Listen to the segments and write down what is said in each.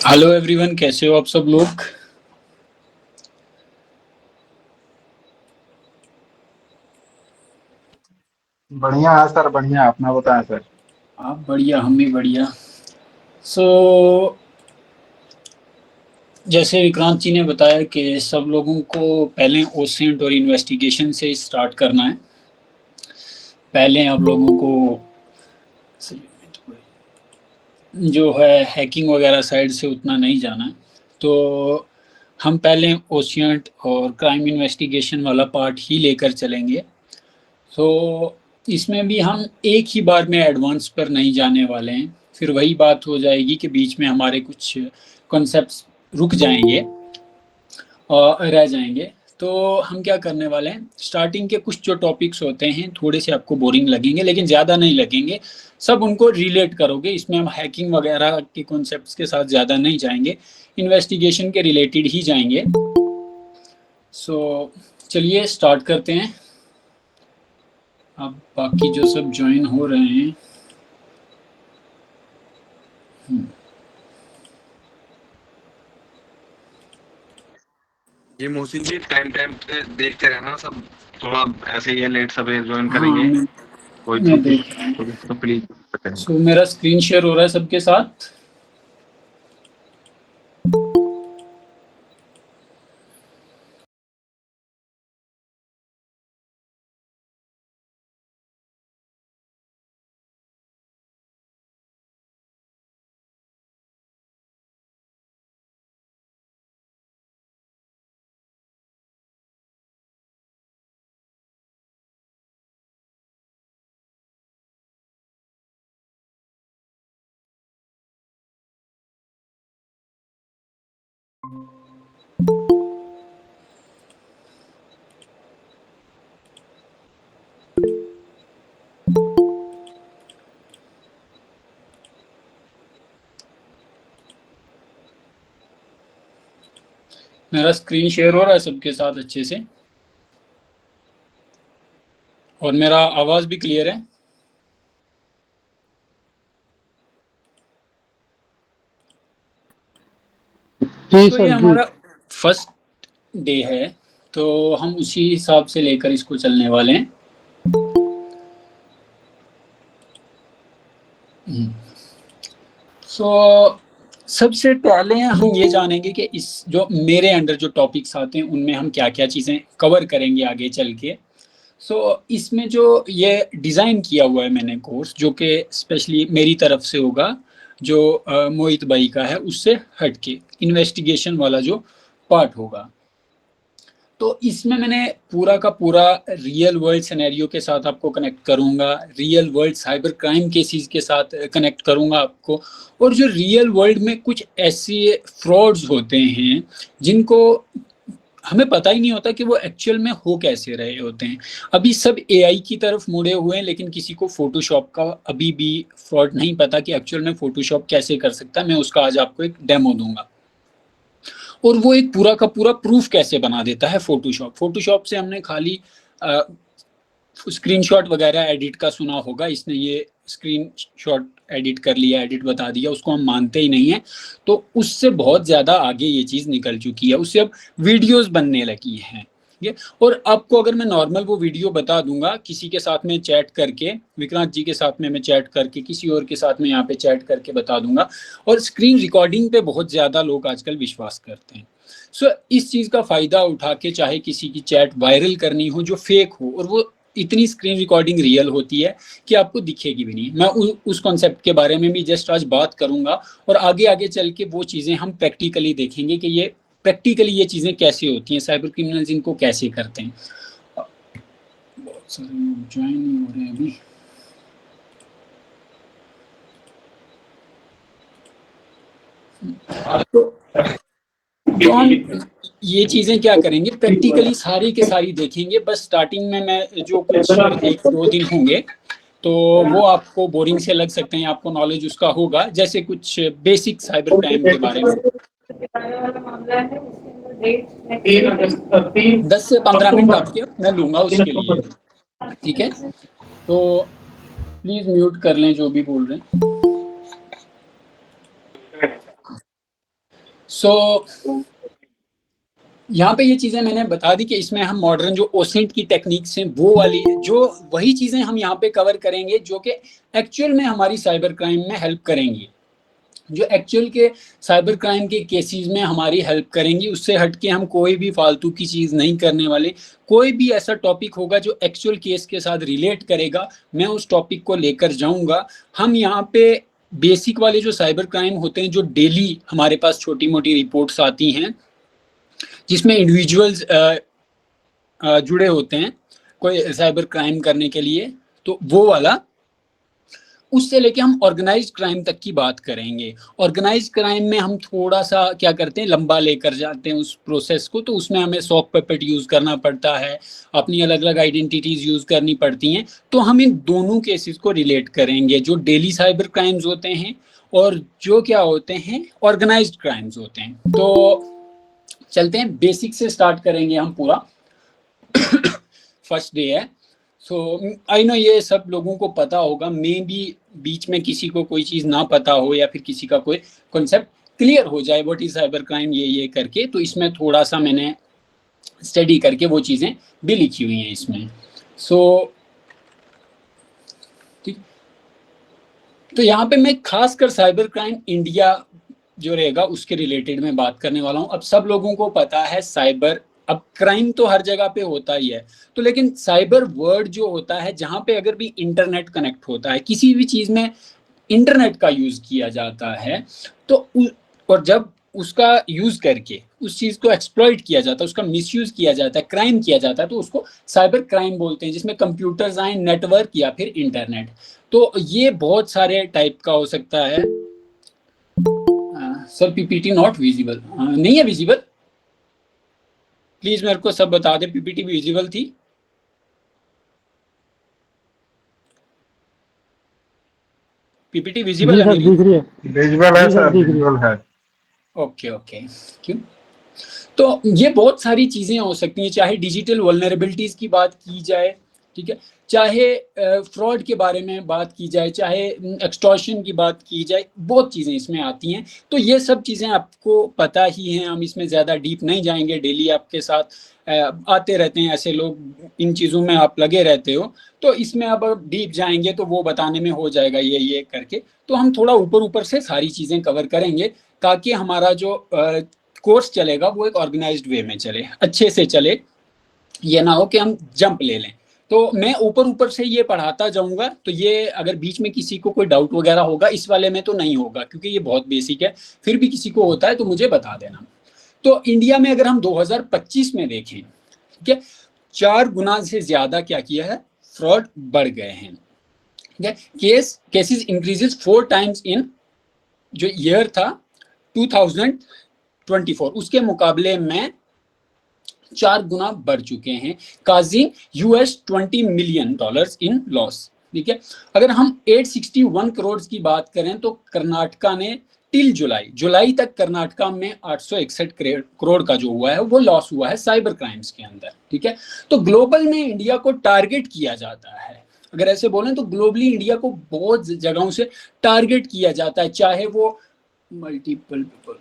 Hello everyone, कैसे हो आप सब लोग। बढ़िया है सर, बढ़िया। अपना बताएं सर। आप बढ़िया, हम भी बढ़िया। सो जैसे विक्रांत जी ने बताया कि सब लोगों को पहले ओसेंट और इन्वेस्टिगेशन से स्टार्ट करना है। पहले आप लोगों को जो है हैकिंग वगैरह साइड से उतना नहीं जाना है। तो हम पहले ओशियंट और क्राइम इन्वेस्टिगेशन वाला पार्ट ही लेकर चलेंगे। तो इसमें भी हम एक ही बार में एडवांस पर नहीं जाने वाले हैं। फिर वही बात हो जाएगी कि बीच में हमारे कुछ कॉन्सेप्ट्स रुक जाएंगे और रह जाएंगे। तो हम क्या करने वाले हैं, स्टार्टिंग के कुछ जो टॉपिक्स होते हैं थोड़े से आपको बोरिंग लगेंगे लेकिन ज़्यादा नहीं लगेंगे। सब उनको रिलेट करोगे। इसमें हम हैकिंग वगैरह के कॉन्सेप्ट्स के साथ ज़्यादा नहीं जाएंगे, इन्वेस्टिगेशन के रिलेटेड ही जाएंगे। सो चलिए स्टार्ट करते हैं। अब बाकी जो सब ज्वाइन हो रहे हैं। ये मोहसिन जी टाइम टाइम पे देखते रहना सब। थोड़ा ऐसे ही है, लेट सबे ज्वाइन हाँ, करेंगे। मैं कोई मैं तो देख रहा हूँ। तो प्लीज करें। सो मेरा स्क्रीन शेयर हो रहा है सबके साथ। मेरा स्क्रीन शेयर हो रहा है सबके साथ अच्छे से, और मेरा आवाज भी क्लियर है। जी तो ये सर जी। हमारा फर्स्ट डे है, तो हम उसी हिसाब से लेकर इसको चलने वाले हैं। सो सबसे पहले हम ये जानेंगे कि इस जो मेरे अंडर जो टॉपिक्स आते हैं उनमें हम क्या क्या चीज़ें कवर करेंगे आगे चल के। सो इसमें जो ये डिज़ाइन किया हुआ है मैंने कोर्स, जो कि स्पेशली मेरी तरफ से होगा, जो मोहित भाई का है उससे हटके इन्वेस्टिगेशन वाला जो पार्ट होगा। तो इसमें मैंने पूरा का पूरा रियल वर्ल्ड सिनेरियो के साथ आपको कनेक्ट करूंगा, real world cyber crime cases के साथ कनेक्ट करूंगा आपको। और जो रियल वर्ल्ड में कुछ ऐसे फ्रॉड्स होते हैं जिनको हमें पता ही नहीं होता कि वो एक्चुअल में हो कैसे रहे होते हैं। अभी सब एआई की तरफ मुड़े हुए हैं, लेकिन किसी को फोटोशॉप का अभी भी फ्रॉड नहीं पता कि एक्चुअल में फोटोशॉप कैसे कर सकता है। मैं उसका आज आपको एक डेमो दूंगा, और वो एक पूरा का पूरा प्रूफ कैसे बना देता है फोटोशॉप। फोटोशॉप से हमने खाली स्क्रीनशॉट वगैरह एडिट का सुना होगा, इसने ये स्क्रीनशॉट एडिट कर लिया, एडिट बता दिया, उसको हम मानते ही नहीं है। तो उससे बहुत ज़्यादा आगे ये चीज़ निकल चुकी है, उससे अब वीडियोस बनने लगी हैं ये। और आपको अगर मैं नॉर्मल वो वीडियो बता दूंगा किसी के साथ में चैट करके, विक्रांत जी के साथ में मैं चैट करके, किसी और के साथ में यहाँ पे चैट करके बता दूंगा। और स्क्रीन रिकॉर्डिंग पे बहुत ज़्यादा लोग आजकल विश्वास करते हैं। सो इस चीज़ का फ़ायदा उठा के चाहे किसी की चैट वायरल करनी हो जो फेक हो, और वो इतनी स्क्रीन रिकॉर्डिंग रियल होती है कि आपको दिखेगी भी नहीं। मैं उस कॉन्सेप्ट के बारे में भी जस्ट आज बात करूंगा, और आगे आगे चल के वो चीज़ें हम प्रैक्टिकली देखेंगे कि ये प्रैक्टिकली ये चीज़ें कैसे होती हैं, साइबर क्रिमिनल्स इनको कैसे करते हैं। बहुत सारे लोग ज्वाइन नहीं हो रहे हैं अभी। तो हम ये चीज़ें क्या करेंगे, प्रैक्टिकली सारी के सारी देखेंगे। बस स्टार्टिंग में मैं जो कुछ एक दो दिन होंगे तो वो आपको बोरिंग से लग सकते हैं, आपको नॉलेज उसका होगा, जैसे कुछ बेसिक साइबर क्राइम के बारे में। 10 से 15 मिनट आपके मैं लूंगा उसके लिए, ठीक है। तो प्लीज म्यूट कर लें जो भी बोल रहे हैं। सो यहाँ पे ये चीजें मैंने बता दी कि इसमें हम मॉडर्न जो ओसेंट की टेक्निक्स हैं वो वाली जो वही चीजें हम यहाँ पे कवर करेंगे जो कि एक्चुअल में हमारी साइबर क्राइम में हेल्प करेंगी, जो एक्चुअल के साइबर क्राइम के केसेस में हमारी हेल्प करेंगी। उससे हटके हम कोई भी फालतू की चीज़ नहीं करने वाले। कोई भी ऐसा टॉपिक होगा जो एक्चुअल केस के साथ रिलेट करेगा, मैं उस टॉपिक को लेकर जाऊंगा। हम यहाँ पे बेसिक वाले जो साइबर क्राइम होते हैं, जो डेली हमारे पास छोटी मोटी रिपोर्ट्स आती हैं जिसमें इंडिविजुअल्स जुड़े होते हैं कोई साइबर क्राइम करने के लिए, तो वो वाला, उससे लेके हम ऑर्गेनाइज्ड क्राइम तक की बात करेंगे। ऑर्गेनाइज्ड क्राइम में हम थोड़ा सा क्या करते हैं, लंबा लेकर जाते हैं उस प्रोसेस को, तो उसमें हमें सॉक पपेट यूज़ करना पड़ता है, अपनी अलग अलग आइडेंटिटीज़ यूज़ करनी पड़ती हैं। तो हम इन दोनों केसेस को रिलेट करेंगे, जो डेली साइबर क्राइम्स होते हैं और जो क्या होते हैं ऑर्गेनाइज्ड क्राइम्स होते हैं। तो चलते हैं, बेसिक से स्टार्ट करेंगे हम पूरा। फर्स्ट डे है, सो आई नो ये सब लोगों को पता होगा, मे भी बीच में किसी को कोई चीज़ ना पता हो या फिर किसी का कोई कॉन्सेप्ट क्लियर हो जाए व्हाट इज साइबर क्राइम ये करके। तो इसमें थोड़ा सा मैंने स्टडी करके वो चीज़ें भी लिखी हुई हैं इसमें। सो ठीक, तो यहाँ पे मैं खासकर साइबर क्राइम इंडिया जो रहेगा उसके रिलेटेड में बात करने वाला हूँ। अब सब लोगों को पता है साइबर, अब क्राइम तो हर जगह पे होता ही है, तो लेकिन साइबर वर्ड जो होता है, जहाँ पे अगर भी इंटरनेट कनेक्ट होता है, किसी भी चीज़ में इंटरनेट का यूज़ किया जाता है, तो और जब उसका यूज़ करके उस चीज़ को एक्सप्लॉइट किया जाता है, उसका मिसयूज़ किया जाता है, क्राइम किया जाता है, तो उसको साइबर क्राइम बोलते हैं, जिसमें कंप्यूटर्स आए, नेटवर्क या फिर इंटरनेट। तो ये बहुत सारे टाइप का हो सकता है। सर पीपीटी नॉट विजिबल, नहीं है विजिबल, प्लीज मेरे को सब बता दे। पीपीटी विजिबल थी? पीपीटी विजिबल है मेरी? विजिबल है सर, विजिबल है। ओके ओके, क्यों? तो ये बहुत सारी चीजें हो सकती हैं, चाहे डिजिटल वल्नरेबिलिटीज की बात की जाए, ठीक है, चाहे फ्रॉड के बारे में बात की जाए, चाहे एक्सटॉर्शन की बात की जाए, बहुत चीज़ें इसमें आती हैं। तो ये सब चीज़ें आपको पता ही हैं, हम इसमें ज़्यादा डीप नहीं जाएंगे। डेली आपके साथ आते रहते हैं ऐसे लोग, इन चीज़ों में आप लगे रहते हो, तो इसमें अब डीप जाएंगे तो वो बताने में हो जाएगा ये करके। तो हम थोड़ा ऊपर ऊपर से सारी चीज़ें कवर करेंगे ताकि हमारा जो कोर्स चलेगा वो एक ऑर्गेनाइज्ड वे में चले, अच्छे से चले, ये ना हो कि हम जंप ले लें। तो मैं ऊपर ऊपर से ये पढ़ाता जाऊंगा, तो ये अगर बीच में किसी को कोई डाउट वगैरह होगा, इस वाले में तो नहीं होगा क्योंकि ये बहुत बेसिक है, फिर भी किसी को होता है तो मुझे बता देना। तो इंडिया में अगर हम 2025 में देखें, ठीक है, 4 गुना से ज्यादा क्या किया है, फ्रॉड बढ़ गए हैं, ठीक है। केसेस इंक्रीजेस 4 टाइम्स इन जो ईयर था 2024, उसके मुकाबले में 4 गुना बढ़ चुके हैं, काजिंग $20 मिलियन इन लॉस, ठीक है। अगर हम 861 करोड़ की बात करें तो कर्नाटका ने टिल जुलाई तक कर्नाटका में 861 करोड़ का जो हुआ है वो लॉस हुआ है साइबर क्राइम्स के अंदर, ठीक है। तो ग्लोबल में इंडिया को टारगेट किया जाता है, अगर ऐसे बोलें तो ग्लोबली इंडिया को बहुत जगहों से टारगेट किया जाता है, चाहे वो मल्टीपल पीपल,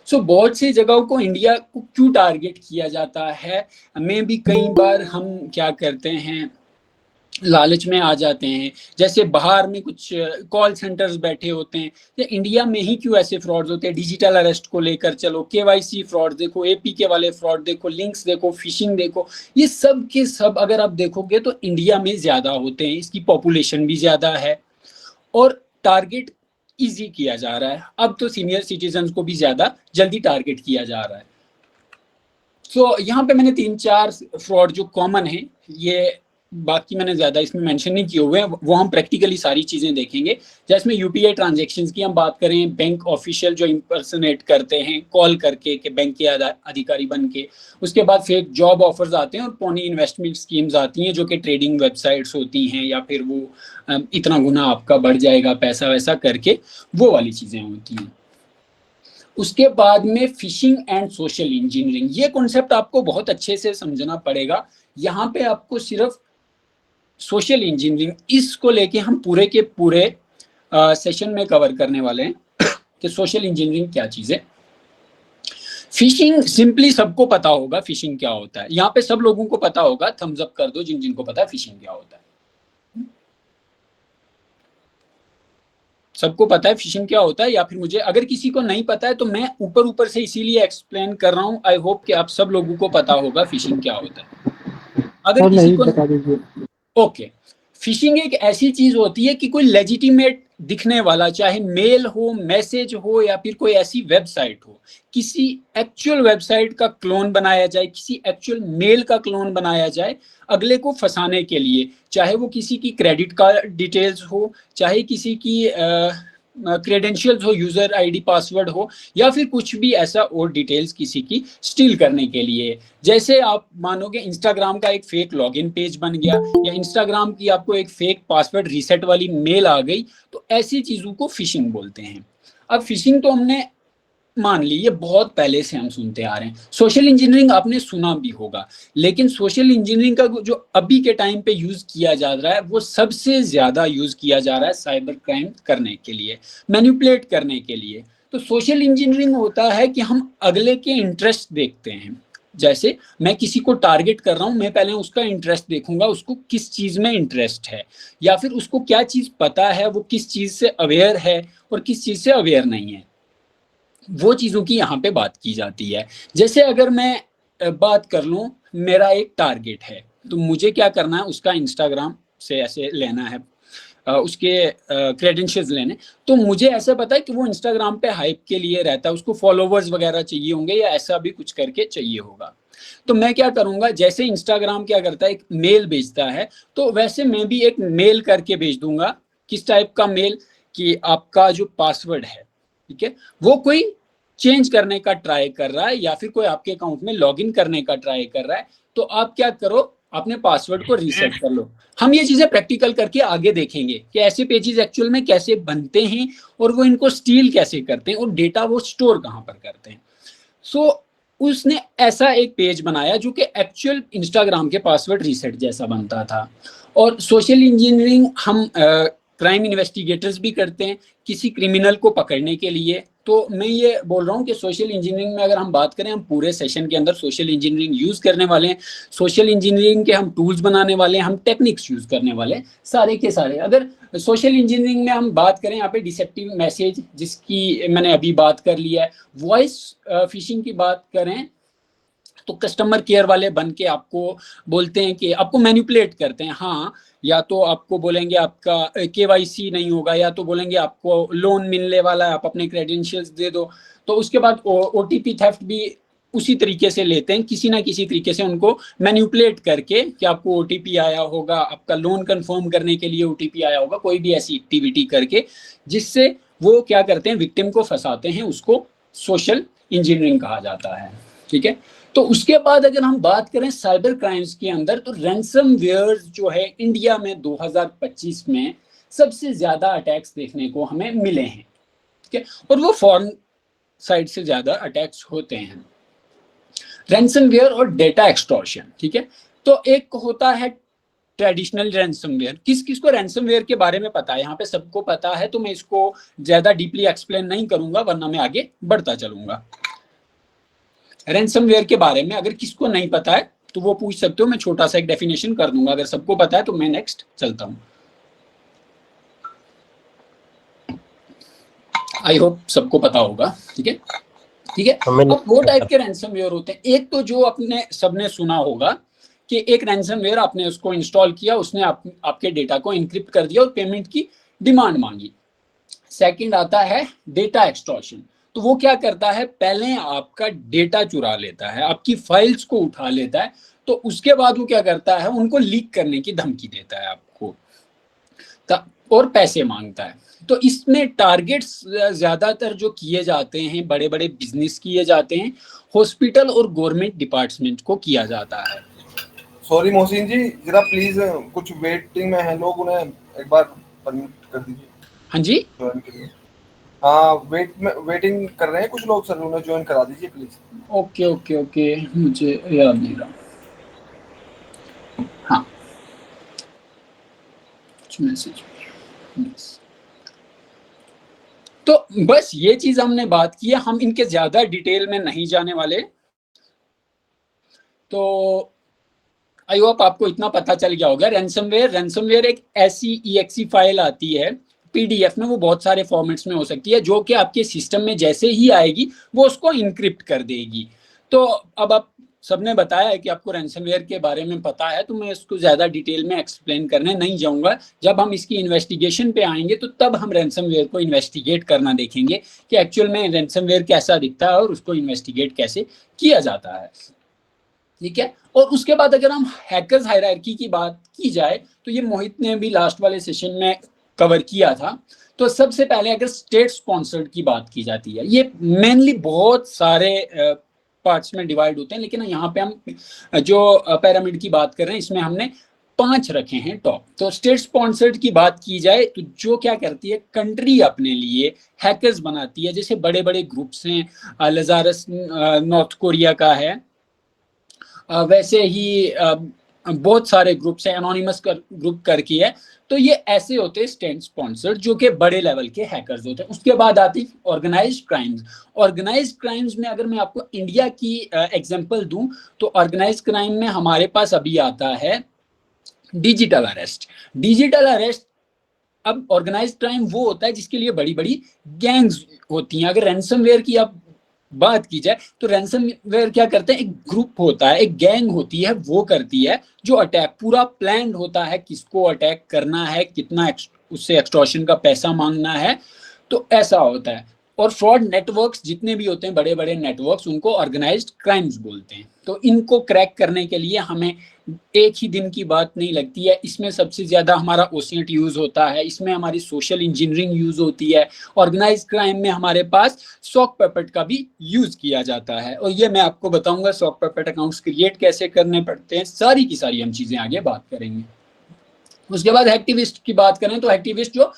सो बहुत सी जगहों को इंडिया को क्यों टारगेट किया जाता है, हमें भी कई बार हम क्या करते हैं, लालच में आ जाते हैं। जैसे बाहर में कुछ कॉल सेंटर्स बैठे होते हैं, या इंडिया में ही क्यों ऐसे फ्रॉड्स होते हैं, डिजिटल अरेस्ट को लेकर चलो, केवाईसी फ्रॉड देखो, एपीके वाले फ्रॉड देखो, लिंक्स देखो, फिशिंग देखो, ये सब के सब अगर आप देखोगे तो इंडिया में ज़्यादा होते हैं, इसकी पॉपुलेशन भी ज़्यादा है और टारगेट इजी किया जा रहा है। अब तो सीनियर सिटीजन को भी ज़्यादा जल्दी टारगेट किया जा रहा है। सो यहाँ पे मैंने 3-4 फ्रॉड जो कॉमन है, ये बाकी मैंने ज़्यादा इसमें मेंशन नहीं किए हुए हैं, वो हम प्रैक्टिकली सारी चीज़ें देखेंगे। जैसे यूपीआई ट्रांजैक्शंस की हम बात करें, बैंक ऑफिशियल जो इंपर्सनेट करते हैं कॉल करके कि बैंक के अधिकारी बन के, उसके बाद फेक जॉब ऑफर्स आते हैं और पोनी इन्वेस्टमेंट स्कीम्स आती हैं जो कि ट्रेडिंग वेबसाइट्स होती हैं, या फिर वो इतना गुना आपका बढ़ जाएगा पैसा वैसा करके, वो वाली चीज़ें होती हैं। उसके बाद में फिशिंग एंड सोशल इंजीनियरिंग, ये कॉन्सेप्ट आपको बहुत अच्छे से समझना पड़ेगा। यहाँ पे आपको सिर्फ सोशल इंजीनियरिंग, इसको लेके हम पूरे के पूरे सेशन में कवर करने वाले हैं कि सोशल इंजीनियरिंग क्या चीज़ है। फिशिंग सिंपली सबको पता होगा फिशिंग क्या होता है, यहाँ पे सब लोगों को पता होगा, थम्स अप कर दो जिन जिनको पता है फिशिंग क्या होता है। सबको पता है फिशिंग क्या होता है, या फिर मुझे अगर किसी को नहीं पता है तो मैं ऊपर ऊपर से इसीलिए एक्सप्लेन कर रहा हूँ। आई होप कि आप सब लोगों को पता होगा फिशिंग क्या होता है। अगर और किसी नहीं को बता दीजिए। ओके, फिशिंग एक ऐसी चीज होती है कि कोई लेजिटिमेट दिखने वाला, चाहे मेल हो, मैसेज हो, या फिर कोई ऐसी वेबसाइट हो, किसी एक्चुअल वेबसाइट का क्लोन बनाया जाए, किसी एक्चुअल मेल का क्लोन बनाया जाए अगले को फंसाने के लिए, चाहे वो किसी की क्रेडिट कार्ड डिटेल्स हो, चाहे किसी की क्रेडेंशियल्स हो, यूजर आईडी पासवर्ड हो, या फिर कुछ भी ऐसा और डिटेल्स किसी की स्टील करने के लिए। जैसे आप मानोगे इंस्टाग्राम का एक फेक लॉगिन पेज बन गया, या इंस्टाग्राम की आपको एक फेक पासवर्ड रीसेट वाली मेल आ गई, तो ऐसी चीजों को फिशिंग बोलते हैं। अब फिशिंग तो हमने मान ली, ये बहुत पहले से हम सुनते आ रहे हैं। सोशल इंजीनियरिंग आपने सुना भी होगा, लेकिन सोशल इंजीनियरिंग का जो अभी के टाइम पे यूज किया जा रहा है वो सबसे ज्यादा यूज किया जा रहा है साइबर क्राइम करने के लिए, मैनिपुलेट करने के लिए। तो सोशल इंजीनियरिंग होता है कि हम अगले के इंटरेस्ट देखते हैं। जैसे मैं किसी को टारगेट कर रहा हूं, मैं पहले उसका इंटरेस्ट देखूंगा, उसको किस चीज में इंटरेस्ट है, या फिर उसको क्या चीज पता है, वो किस चीज से अवेयर है और किस चीज से अवेयर नहीं है, वो चीज़ों की यहाँ पे बात की जाती है। जैसे अगर मैं बात कर लूँ, मेरा एक टारगेट है, तो मुझे क्या करना है, उसका इंस्टाग्राम से ऐसे लेना है, उसके क्रेडेंशियल्स लेने। तो मुझे ऐसा पता है कि वो इंस्टाग्राम पे हाइप के लिए रहता है, उसको फॉलोवर्स वगैरह चाहिए होंगे या ऐसा भी कुछ करके चाहिए होगा। तो मैं क्या करूँगा, जैसे इंस्टाग्राम क्या करता है, एक मेल भेजता है, तो वैसे मैं भी एक मेल करके भेज दूंगा। किस टाइप का मेल, कि आपका जो पासवर्ड है, ठीक है, वो कोई चेंज करने का ट्राई कर रहा है, या फिर कोई आपके अकाउंट में लॉगिन करने का ट्राई कर रहा है, तो आप क्या करो, अपने पासवर्ड को रीसेट कर लो। हम ये चीजें प्रैक्टिकल करके आगे देखेंगे कि ऐसे पेजेस एक्चुअल में कैसे बनते हैं और वो इनको स्टील कैसे करते हैं और डेटा वो स्टोर कहाँ पर करते हैं। सो उसने ऐसा एक पेज बनाया जो कि एक्चुअल इंस्टाग्राम के पासवर्ड रीसेट जैसा बनता था। और सोशल इंजीनियरिंग हम क्राइम इन्वेस्टिगेटर्स भी करते हैं किसी क्रिमिनल को पकड़ने के लिए। तो मैं ये बोल रहा हूँ कि सोशल इंजीनियरिंग में अगर हम बात करें, हम पूरे सेशन के अंदर सोशल इंजीनियरिंग यूज करने वाले हैं। सोशल इंजीनियरिंग के हम टूल्स बनाने वाले हैं, हम टेक्निक्स यूज करने वाले हैं, सारे के सारे। अगर सोशल इंजीनियरिंग में हम बात करें, यहाँ पे डिसेप्टिव मैसेज जिसकी मैंने अभी बात कर लिया है, वॉइस फिशिंग की बात करें तो कस्टमर केयर वाले बन के आपको बोलते हैं कि आपको मैनिपुलेट करते हैं। हाँ, या तो आपको बोलेंगे आपका केवाईसी नहीं होगा, या तो बोलेंगे आपको लोन मिलने वाला है, आप अपने क्रेडेंशियल्स दे दो। तो उसके बाद ओटीपी थेफ्ट भी उसी तरीके से लेते हैं, किसी ना किसी तरीके से उनको मैनिपुलेट करके कि आपको ओटीपी आया होगा, आपका लोन कंफर्म करने के लिए ओटीपी आया होगा, कोई भी ऐसी एक्टिविटी करके जिससे वो क्या करते हैं, विक्टिम को फंसाते हैं। उसको सोशल इंजीनियरिंग कहा जाता है, ठीक है। तो उसके बाद अगर हम बात करें साइबर क्राइम्स के अंदर, तो रैंसमवेयर जो है इंडिया में 2025 में सबसे ज्यादा अटैक्स देखने को हमें मिले हैं, ठीक है, और वो फॉरेन साइड से ज्यादा अटैक्स होते हैं, रैंसमवेयर और डेटा एक्सटॉर्शन, ठीक है। तो एक होता है ट्रेडिशनल रैंसमवेयर। किस किस को रैंसमवेयर के बारे में पता है, यहाँ पे सबको पता है, तो मैं इसको ज्यादा डीपली एक्सप्लेन नहीं करूंगा, वरना मैं आगे बढ़ता चलूंगा। रैंसमवेयर के बारे में अगर किसको नहीं पता है तो वो पूछ सकते हो, मैं छोटा सा एक डेफिनेशन कर दूंगा। अगर सबको पता है तो मैं नेक्स्ट चलता हूं। आई होप सबको पता होगा, ठीक है, ठीक है। अब दो टाइप के रैंसमवेयर होते हैं। एक तो जो अपने सबने सुना होगा कि एक रैंसमवेयर आपने उसको इंस्टॉल किया, उसने आपके डेटा को इनक्रिप्ट कर दिया और पेमेंट की डिमांड मांगी। सेकंड आता है डेटा एक्सटॉर्शन। तो वो क्या करता है, पहले आपका डेटा चुरा लेता है, आपकी फाइल्स को उठा लेता है, तो उसके बाद वो क्या करता है, उनको लीक करने की धमकी देता है आपको और पैसे मांगता है। तो इसमें टारगेट्स ज्यादातर जो किए जाते हैं, बड़े बड़े बिजनेस किए जाते हैं, हॉस्पिटल और गवर्नमेंट डिपार्टमेंट को किया जाता है। सॉरी मोहसिन जी, जरा प्लीज कुछ वेटिंग में हैं लोग, उन्हें एक बार परमिट कर दीजिए। हाँ जी, ज्वाइन के लिए। हाँ, वेटिंग कर रहे हैं कुछ लोग सर, उन्हें ज्वाइन करा दीजिए प्लीज। ओके ओके ओके, मुझे याद नहीं रहा। हाँ, मैसेज तो बस ये चीज हमने बात की है, हम इनके ज्यादा डिटेल में नहीं जाने वाले। तो आई होप आपको इतना पता चल गया होगा। रैंसमवेयर एक ऐसी EXE फाइल आती है PDF में, वो बहुत सारे फॉर्मेट्स में हो सकती है, जो कि आपके सिस्टम में जैसे ही आएगी वो उसको इनक्रिप्ट कर देगी। तो अब आप सबने बताया है कि आपको रैंसमवेयर के बारे में पता है, तो मैं इसको ज्यादा डिटेल में एक्सप्लेन करने नहीं जाऊंगा। जब हम इसकी इन्वेस्टिगेशन पे आएंगे तो तब हम रैंसमवेयर को इन्वेस्टिगेट करना देखेंगे कि एक्चुअल में रैंसमवेयर कैसा दिखता है और उसको इन्वेस्टिगेट कैसे किया जाता है। ठीक है। और उसके बाद अगर हम हैकर्स हायरार्की की बात की जाए, तो ये मोहित ने भी लास्ट वाले सेशन में कवर किया था। तो सबसे पहले अगर स्टेट स्पॉन्सर्ड की बात की जाती है, ये मेनली बहुत सारे पार्ट्स में डिवाइड होते हैं, लेकिन यहाँ पे हम जो पिरामिड की बात कर रहे हैं इसमें हमने 5 रखे हैं टॉप। तो स्टेट स्पॉन्सर्ड की बात की जाए तो जो क्या करती है, कंट्री अपने लिए हैकर्स बनाती है। जैसे बड़े बड़े ग्रुप्स हैं, लजारस नॉर्थ कोरिया का है, वैसे ही बहुत सारे ग्रुप्स हैं, एनोनिमस ग्रुप करके है। तो ये ऐसे होते हैं स्टेट स्पॉन्सर्ड, जो कि बड़े लेवल के हैकर्स होते हैं। उसके बाद आती ऑर्गेनाइज्ड क्राइम्स। ऑर्गेनाइज्ड क्राइम्स में अगर मैं आपको इंडिया की एग्जांपल दूं, तो ऑर्गेनाइज्ड क्राइम में हमारे पास अभी आता है डिजिटल अरेस्ट। डिजिटल अरेस्ट, अब ऑर्गेनाइज्ड क्राइम वो होता है जिसके लिए बड़ी बड़ी गैंग्स होती हैं। अगर रैंसमवेयर की आप बात की जाए तो रैंसमवेयर क्या करते हैं, एक ग्रुप होता है, एक गैंग होती है, वो करती है जो अटैक पूरा प्लान्ड होता है, किसको अटैक करना है, कितना उससे एक्सटॉर्शन का पैसा मांगना है, तो ऐसा होता है। और फ्रॉड नेटवर्क्स जितने भी होते हैं, बड़े बड़े नेटवर्क्स, उनको ऑर्गेनाइज्ड क्राइम्स बोलते हैं। तो इनको क्रैक करने के लिए हमें एक ही दिन की बात नहीं लगती है। इसमें सबसे ज्यादा हमारा ओसीएट यूज होता है, इसमें हमारी सोशल इंजीनियरिंग यूज होती है। ऑर्गेनाइज्ड क्राइम में हमारे पास सॉक पेपेट का भी यूज किया जाता है, और ये मैं आपको बताऊंगा सॉक पेपेट अकाउंट्स क्रिएट कैसे करने पड़ते हैं, सारी की सारी हम चीजें आगे बात करेंगे। उसके बाद एक्टिविस्ट की बात करें तो एक्टिविस्ट जो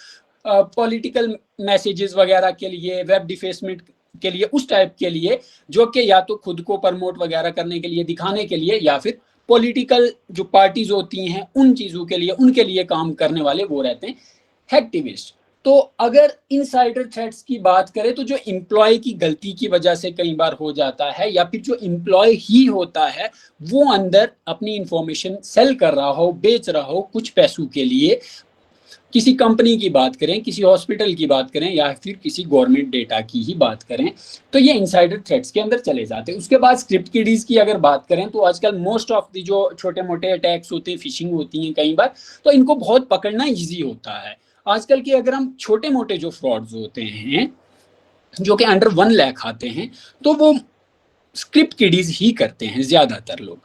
पॉलिटिकल मैसेजेस वगैरह के लिए, वेब डिफेसमेंट के लिए, उस टाइप के लिए, जो कि या तो खुद को प्रमोट वगैरह करने के लिए, दिखाने के लिए, या फिर पॉलिटिकल जो पार्टीज होती हैं उन चीजों के लिए, उनके लिए काम करने वाले वो रहते हैं एक्टिविस्ट। तो अगर इनसाइडर थ्रेट्स की बात करें तो जो एम्प्लॉय की गलती की वजह से कई बार हो जाता है, या फिर जो एम्प्लॉय ही होता है वो अंदर अपनी इंफॉर्मेशन सेल कर रहा हो, बेच रहा हो कुछ पैसों के लिए, किसी कंपनी की बात करें, किसी हॉस्पिटल की बात करें, या फिर किसी गवर्नमेंट डेटा की ही बात करें, तो ये इनसाइडर थ्रेट्स के अंदर चले जाते हैं। उसके बाद स्क्रिप्ट किडीज की अगर बात करें तो आजकल मोस्ट ऑफ दी जो छोटे मोटे अटैक्स होते हैं, फिशिंग होती हैं कई बार, तो इनको बहुत पकड़ना ईजी होता है। आजकल के अगर हम छोटे मोटे जो फ्रॉड्स होते हैं जो कि अंडर 1 लाख आते हैं, तो वो स्क्रिप्ट किडीज ही करते हैं ज्यादातर लोग।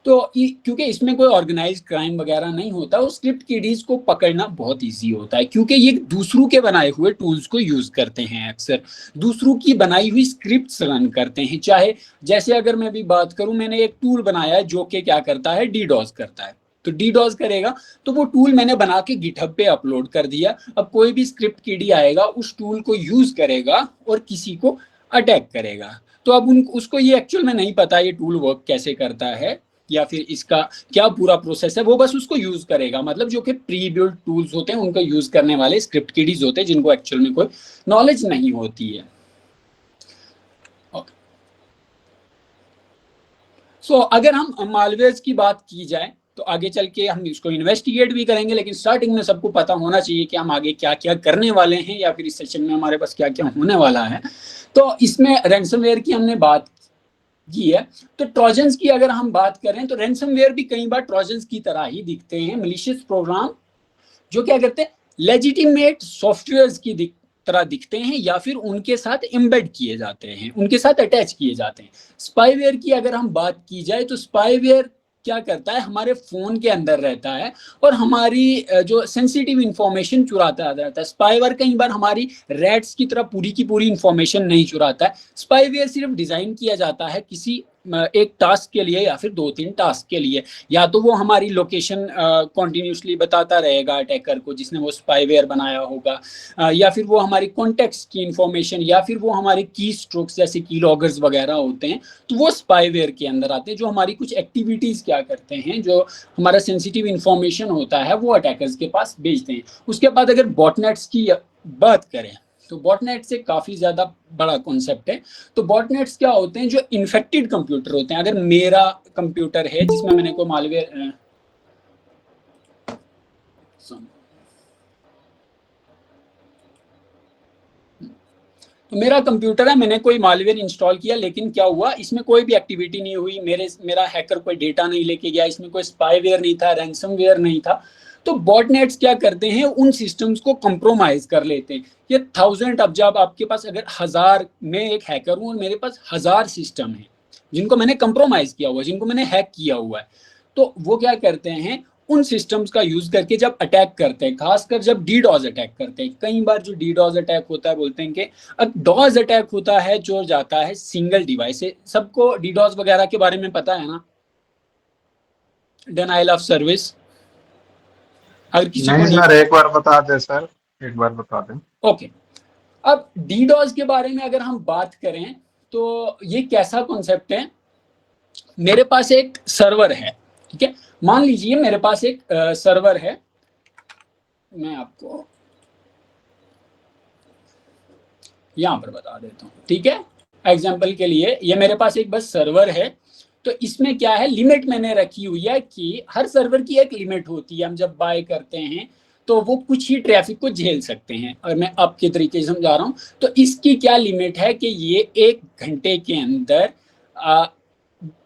तो क्योंकि इसमें कोई ऑर्गेनाइज्ड क्राइम वगैरह नहीं होता, उस स्क्रिप्ट किडीज को पकड़ना बहुत इजी होता है, क्योंकि ये दूसरों के बनाए हुए टूल्स को यूज करते हैं, अक्सर दूसरों की बनाई हुई स्क्रिप्ट्स रन करते हैं। चाहे जैसे अगर मैं भी बात करूं, मैंने एक टूल बनाया है जो कि क्या करता है, डीडॉस करता है। तो डीडॉस करेगा तो वो टूल मैंने बना के गिटहब पे अपलोड कर दिया। अब कोई भी स्क्रिप्ट किडी आएगा, उस टूल को यूज करेगा और किसी को अटैक करेगा। तो अब उसको ये एक्चुअल में नहीं पता ये टूल वर्क कैसे करता है, या फिर इसका क्या पूरा प्रोसेस है, वो बस उसको यूज करेगा। मतलब जो कि प्री बिल्ट टूल्स होते हैं उनको यूज करने वाले स्क्रिप्ट किडीज होते हैं, जिनको एक्चुअल में कोई नॉलेज नहीं होती है। सो अगर हम मालवेयर्स की बात की जाए तो आगे चल के हम इसको इन्वेस्टिगेट भी करेंगे, लेकिन स्टार्टिंग में सबको पता होना चाहिए कि हम आगे क्या क्या करने वाले हैं, या फिर इस सेशन में हमारे पास क्या क्या होने वाला है। तो इसमें रैंसमवेयर की हमने बात की है। तो ट्रोजन्स की अगर हम बात करें तो रैंसमवेयर भी कई बार ट्रोजन्स की तरह ही दिखते हैं, मलिशियस प्रोग्राम जो क्या करते हैं, लेजिटिमेट सॉफ्टवेयर्स की तरह दिखते हैं, या फिर उनके साथ एम्बेड किए जाते हैं, उनके साथ अटैच किए जाते हैं। स्पाईवेयर की अगर हम बात की जाए तो स्पाईवेयर क्या करता है, हमारे फोन के अंदर रहता है और हमारी जो सेंसिटिव इंफॉर्मेशन चुराता रहता है। स्पाईवेयर कई बार हमारी रैट्स की तरह पूरी की पूरी इंफॉर्मेशन नहीं चुराता है। स्पाईवेयर सिर्फ डिजाइन किया जाता है किसी एक टास्क के लिए या फिर 2-3 टास्क के लिए। या तो वो हमारी लोकेशन कॉन्टिन्यूसली बताता रहेगा अटैकर को जिसने वो स्पाईवेयर बनाया होगा, या फिर वो हमारी कॉन्टेक्स्ट की इंफॉर्मेशन, या फिर वो हमारे की स्ट्रोक्स जैसे की लॉगर्स वगैरह होते हैं, तो वो स्पाईवेयर के अंदर आते हैं, जो हमारी कुछ एक्टिविटीज क्या करते हैं, जो हमारा सेंसिटिव इंफॉर्मेशन होता है वो अटैकर्स के पास भेजते हैं। उसके बाद अगर बॉटनेट्स की बात करें तो बॉटनेट से काफ़ी ज़्यादा बड़ा कॉन्सेप्ट है। तो बॉटनेट्स क्या होते हैं, जो इन्फेक्टेड कंप्यूटर होते हैं। अगर मेरा कंप्यूटर है जिसमें मैंने कोई मालवेयर तो मेरा कंप्यूटर है, मैंने कोई मालवेयर इंस्टॉल किया, लेकिन क्या हुआ, इसमें कोई भी एक्टिविटी नहीं हुई, मेरा हैकर कोई डेटा नहीं लेके गया, इसमें कोई स्पाईवेयर नहीं था, रैंसमवेयर नहीं था। तो बॉटनेट्स क्या करते हैं, उन सिस्टम्स को कंप्रोमाइज कर लेते हैं। ये 1000, अब जब आपके पास अगर 1000, मैं एक हैकर हूँ और मेरे पास 1000 सिस्टम है जिनको मैंने कंप्रोमाइज किया हुआ है, जिनको मैंने हैक किया हुआ है, तो वो क्या करते हैं, उन सिस्टम्स का यूज करके जब अटैक करते हैं, खासकर जब डीडॉस अटैक करते हैं। कई बार जो डीडॉस अटैक होता है, बोलते हैं कि अब डॉस अटैक होता है जो जाता है सिंगल डिवाइस से। सबको डीडॉस वगैरह के बारे में पता है ना, डिनायल ऑफ सर्विस। अगर किसी नहीं को सर, एक बार बता दे सर, एक बार बता दें। ओके, अब डीडॉस के बारे में अगर हम बात करें तो ये कैसा कॉन्सेप्ट है, मेरे पास एक सर्वर है, ठीक है, मान लीजिए मेरे पास एक सर्वर है, मैं आपको यहां पर बता देता हूं, ठीक है, एग्जांपल के लिए ये मेरे पास एक बस सर्वर है। तो इसमें क्या है, लिमिट मैंने रखी हुई है कि हर सर्वर की एक लिमिट होती है। हम जब बाय करते हैं तो वो कुछ ही ट्रैफिक को झेल सकते हैं, और मैं आपके तरीके से समझा रहा हूं। तो इसकी क्या लिमिट है कि ये 1 घंटे के अंदर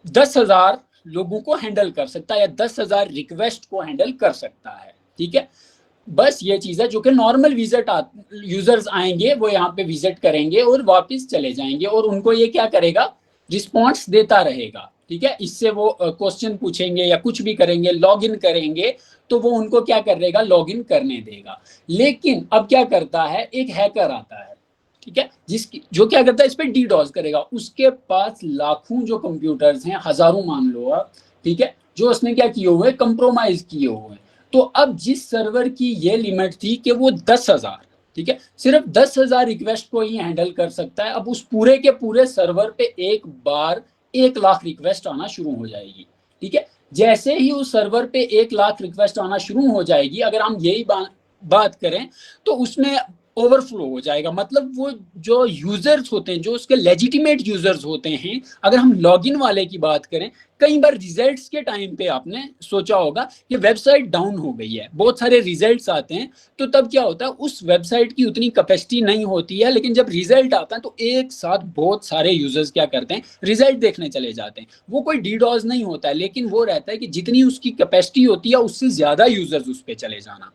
10,000 लोगों को हैंडल कर सकता है, या 10,000 रिक्वेस्ट को हैंडल कर सकता है, ठीक है। बस ये चीज है जो कि नॉर्मल यूजर्स आएंगे, वो यहाँ पे विजिट करेंगे और वापस चले जाएंगे, और उनको ये क्या करेगा, रिस्पॉन्स देता रहेगा, ठीक है। इससे वो क्वेश्चन पूछेंगे या कुछ भी करेंगे, लॉग इन करेंगे, तो वो उनको क्या करेगा, लॉग इन करने देगा। लेकिन अब क्या करता है, एक हैकर आता है, ठीक है, जो क्या करता है, इस पर डीडॉस करेगा। उसके पास लाखों जो कंप्यूटर्स हैं, हजारों मान लो आप, ठीक है, जो उसने क्या किए हुए, कंप्रोमाइज किए हुए। तो अब जिस सर्वर की ये लिमिट थी कि वो 10,000, ठीक है, सिर्फ 10,000 रिक्वेस्ट को ही हैंडल कर सकता है, अब उस पूरे के पूरे सर्वर पे एक बार 1,00,000 रिक्वेस्ट आना शुरू हो जाएगी, ठीक है। जैसे ही उस सर्वर पे 1,00,000 रिक्वेस्ट आना शुरू हो जाएगी, अगर हम यही बात करें तो उसमें ओवरफ्लो हो जाएगा। मतलब वो जो यूजर्स होते हैं, जो उसके लेजिटिमेट यूजर्स होते हैं, अगर हम लॉगिन वाले की बात करें, कई बार रिजल्ट्स के टाइम पे आपने सोचा होगा कि वेबसाइट डाउन हो गई है, बहुत सारे रिजल्ट्स आते हैं, तो तब क्या होता है, उस वेबसाइट की उतनी कैपेसिटी नहीं होती है, लेकिन जब रिजल्ट आता है तो एक साथ बहुत सारे यूजर्स क्या करते हैं, रिजल्ट देखने चले जाते हैं। वो कोई डीडॉस नहीं होता है, लेकिन वो रहता है कि जितनी उसकी कैपेसिटी होती है उससे ज्यादा यूजर्स उस पर चले जाना,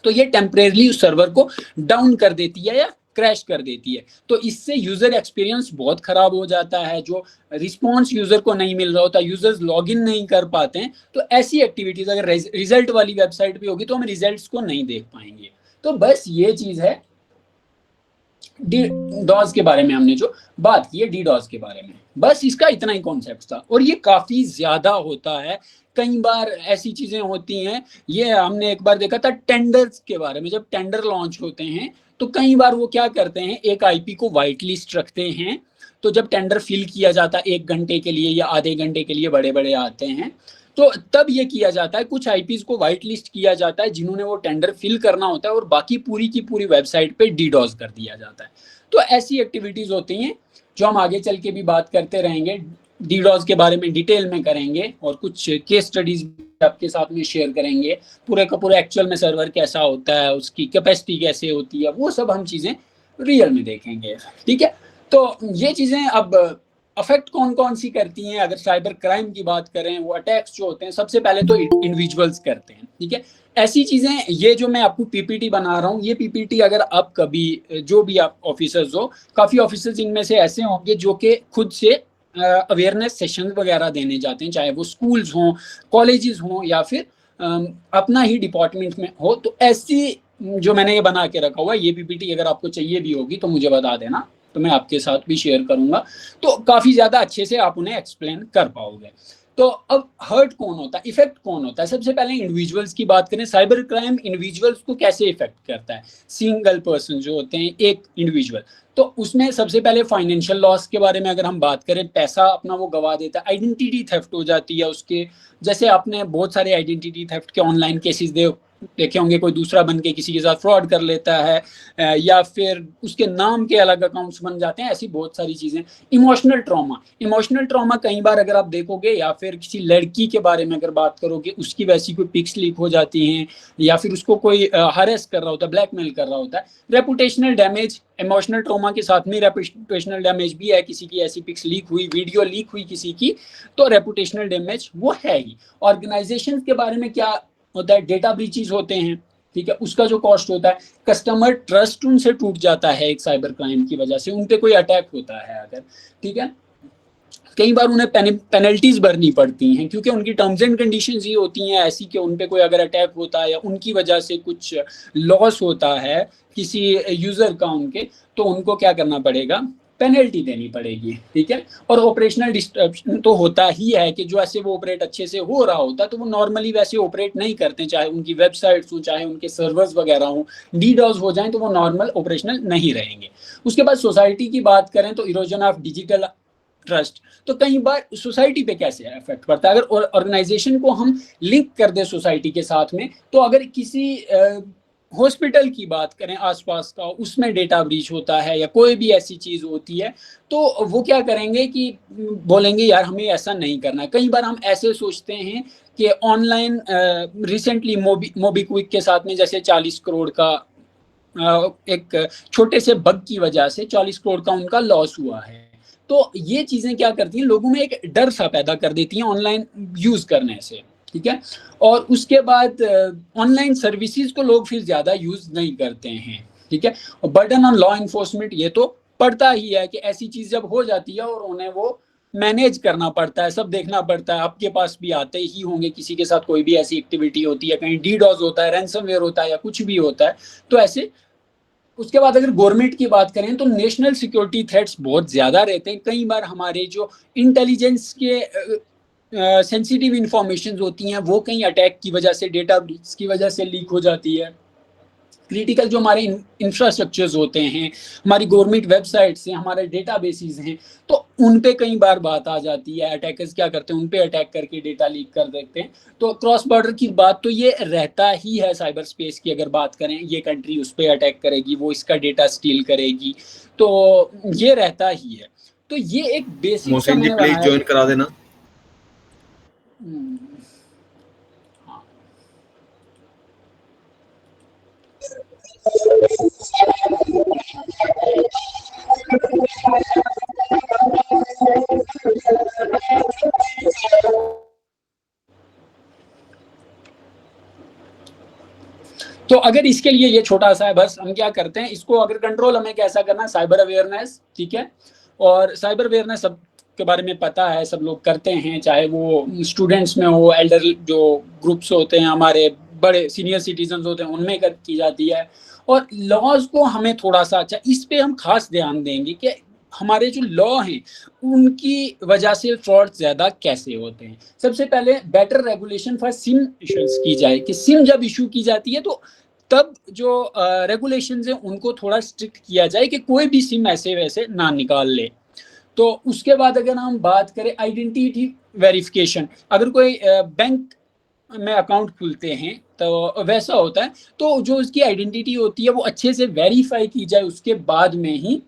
तो ये टेम्परेरली उस सर्वर को डाउन कर देती है या क्रैश कर देती है। तो इससे यूजर एक्सपीरियंस बहुत खराब हो जाता है, जो रिस्पॉन्स यूजर को नहीं मिल रहा होता, यूजर्स लॉगिन नहीं कर पाते हैं। तो ऐसी एक्टिविटीज अगर रिजल्ट वाली वेबसाइट पे होगी तो हम रिजल्ट्स को नहीं देख पाएंगे। तो बस ये चीज है डीडॉस के बारे में हमने जो बात की है, डीडॉस के बारे में बस इसका इतना ही कॉन्सेप्ट था, और ये काफी ज्यादा होता है। कई बार ऐसी चीजें होती हैं, ये हमने एक बार देखा था टेंडर्स के बारे में, जब टेंडर लॉन्च होते हैं तो कई बार वो क्या करते हैं, एक आईपी को वाइट लिस्ट रखते हैं। तो जब टेंडर फिल किया जाता है 1 घंटे के लिए या आधे घंटे के लिए, बड़े बड़े आते हैं, तो तब ये किया जाता है, कुछ आईपीज को वाइट लिस्ट किया जाता है जिन्होंने वो टेंडर फिल करना होता है, और बाकी पूरी की पूरी वेबसाइट पे डीडॉस कर दिया जाता है। तो ऐसी एक्टिविटीज होती हैं जो हम आगे चल के भी बात करते रहेंगे, डीडॉस के बारे में डिटेल में करेंगे, और कुछ केस स्टडीज आपके साथ में शेयर करेंगे, पूरे का पूरा एक्चुअल में सर्वर कैसा होता है, उसकी कैपेसिटी कैसे होती है, वो सब हम चीजें रियल में देखेंगे, ठीक है। तो ये चीजें अब अफेक्ट कौन कौन सी करती हैं, अगर साइबर क्राइम की बात करें, वो अटैक्स जो होते हैं सबसे पहले तो इंडिविजुअल्स करते हैं, ठीक है। ऐसी चीजें, ये जो मैं आपको पीपीटी बना रहा हूँ, ये पीपीटी अगर आप कभी, जो भी आप ऑफिसर्स हो, काफी ऑफिसर्स इनमें से ऐसे होंगे जो कि खुद से अवेयरनेस सेशन वगैरह देने जाते हैं, चाहे वो स्कूल्स हों, कॉलेजेस हों, या फिर अपना ही डिपार्टमेंट में हो। तो ऐसी जो मैंने ये बना के रखा हुआ है, ये पीपीटी अगर आपको चाहिए भी होगी तो मुझे बता देना, तो मैं आपके साथ भी शेयर करूंगा, तो काफी ज्यादा अच्छे से आप उन्हें एक्सप्लेन कर पाओगे। तो अब हर्ट कौन होता है, इफेक्ट कौन होता है, सबसे पहले इंडिविजुअल्स की बात करें। साइबर क्राइम इंडिविजुअल्स को कैसे इफेक्ट करता है, सिंगल पर्सन जो होते हैं, एक इंडिविजुअल, तो उसमें सबसे पहले फाइनेंशियल लॉस के बारे में अगर हम बात करें, पैसा अपना वो गवा देता है, आइडेंटिटी थेफ्ट हो जाती है उसके, जैसे आपने बहुत सारे आइडेंटिटी थेफ्ट के ऑनलाइन केसेस देखे होंगे, कोई दूसरा बन के किसी के साथ फ्रॉड कर लेता है, या फिर उसके नाम के अलग अकाउंट्स बन जाते हैं, ऐसी बहुत सारी चीज़ें। इमोशनल ट्रॉमा कई बार अगर आप देखोगे, या फिर किसी लड़की के बारे में अगर बात करोगे, उसकी वैसी कोई पिक्स लीक हो जाती हैं, या फिर उसको कोई हरेस कर रहा होता है, ब्लैकमेल कर रहा होता है। रेपुटेशनल डैमेज इमोशनल ट्रॉमा के साथ में रेपुटेशनल डैमेज भी है, किसी की ऐसी पिक्स लीक हुई, वीडियो लीक हुई किसी की, तो रेपुटेशनल डैमेज वो है ही। ऑर्गेनाइजेशन के बारे में क्या होता है, डेटा ब्रीचेस होते हैं, ठीक है, उसका जो कॉस्ट होता है, कस्टमर ट्रस्ट उनसे टूट जाता है एक साइबर क्राइम की वजह से, उन पे कोई अटैक होता है अगर, ठीक है, कई बार उन्हें पेनल्टीज भरनी पड़ती हैं, क्योंकि उनकी टर्म्स एंड कंडीशंस ही होती हैं ऐसी कि उन पे कोई अगर अटैक होता है या उनकी वजह से कुछ लॉस होता है किसी यूजर का उनके, तो उनको क्या करना पड़ेगा, पेनल्टी देनी पड़ेगी, ठीक है। और ऑपरेशनल डिस्टर्बन तो होता ही है कि जो ऐसे वो ऑपरेट अच्छे से हो रहा होता है तो वो नॉर्मली वैसे ऑपरेट नहीं करते, चाहे उनकी वेबसाइट्स हो, चाहे उनके सर्वर्स वगैरह हो, डीडॉस हो जाएं तो वो नॉर्मल ऑपरेशनल नहीं रहेंगे। उसके बाद सोसाइटी की बात करें तो इरोजन ऑफ डिजिटल ट्रस्ट, तो कई बार सोसाइटी पे कैसे इफेक्ट पड़ता है। अगर ऑर्गेनाइजेशन को हम लिंक कर दे सोसाइटी के साथ में, तो अगर किसी हॉस्पिटल की बात करें आसपास का, उसमें डेटा ब्रीच होता है या कोई भी ऐसी चीज़ होती है, तो वो क्या करेंगे कि बोलेंगे यार हमें ऐसा नहीं करना। कई बार हम ऐसे सोचते हैं कि ऑनलाइन रिसेंटली मोबीक्विक के साथ में जैसे 40 करोड़ का एक छोटे से बग की वजह से 40 करोड़ का उनका लॉस हुआ है। तो ये चीज़ें क्या करती हैं, लोगों में एक डर सा पैदा कर देती हैं ऑनलाइन यूज़ करने से, ठीक है। और उसके बाद ऑनलाइन सर्विसेज को लोग फिर ज़्यादा यूज़ नहीं करते हैं, ठीक है। और बर्डन ऑन लॉ इन्फोर्समेंट ये तो पड़ता ही है कि ऐसी चीज़ जब हो जाती है और उन्हें वो मैनेज करना पड़ता है, सब देखना पड़ता है। आपके पास भी आते ही होंगे, किसी के साथ कोई भी ऐसी एक्टिविटी होती है, कहीं डीडॉस होता है, रैंसमवेयर होता है या कुछ भी होता है, तो ऐसे। उसके बाद अगर गवर्नमेंट की बात करें तो नेशनल सिक्योरिटी थ्रेट्स बहुत ज़्यादा रहते हैं। कई बार हमारे जो इंटेलिजेंस के सेंसिटिव इंफॉर्मेशन होती हैं वो कहीं अटैक की वजह से, डेटा ब्रीच की वजह से लीक हो जाती है। क्रिटिकल जो हमारे इंफ्रास्ट्रक्चर्स होते हैं, हमारी गवर्नमेंट वेबसाइट्स हैं, हमारे डेटाबेसेस हैं, तो उन पे कई बार बात आ जाती है। अटैकर्स क्या करते हैं, उन पे अटैक करके डेटा लीक कर देते हैं। तो क्रॉस बॉर्डर की बात तो ये रहता ही है साइबर स्पेस की। अगर बात करें, ये कंट्री उस पर अटैक करेगी, वो इसका डेटा स्टील करेगी, तो ये रहता ही है। तो ये एक basic Mohsin ji please join करा देना। तो अगर इसके लिए ये छोटा सा है, बस हम क्या करते हैं, इसको अगर कंट्रोल हमें कैसा करना, साइबर अवेयरनेस, ठीक है। और साइबर अवेयरनेस सब के बारे में पता है, सब लोग करते हैं, चाहे वो स्टूडेंट्स में हो, एल्डर जो ग्रुप्स होते हैं, हमारे बड़े सीनियर सिटीजन होते हैं, उनमें की जाती है। और लॉज को हमें थोड़ा सा, अच्छा इस पे हम खास ध्यान देंगे कि हमारे जो लॉ हैं उनकी वजह से फ्रॉड ज़्यादा कैसे होते हैं। सबसे पहले better regulation for SIM issues की जाए, कि सिम जब इशू की जाती है तो तब जो रेगुलेशंस हैं उनको थोड़ा स्ट्रिक्ट किया जाए कि कोई भी सिम ऐसे वैसे ना निकाल ले। तो उसके बाद अगर हम बात करें आइडेंटिटी वेरिफिकेशन, अगर कोई बैंक में अकाउंट खुलते हैं तो वैसा होता है, तो जो उसकी आइडेंटिटी होती है वो अच्छे से वेरीफाई की जाए, उसके बाद में ही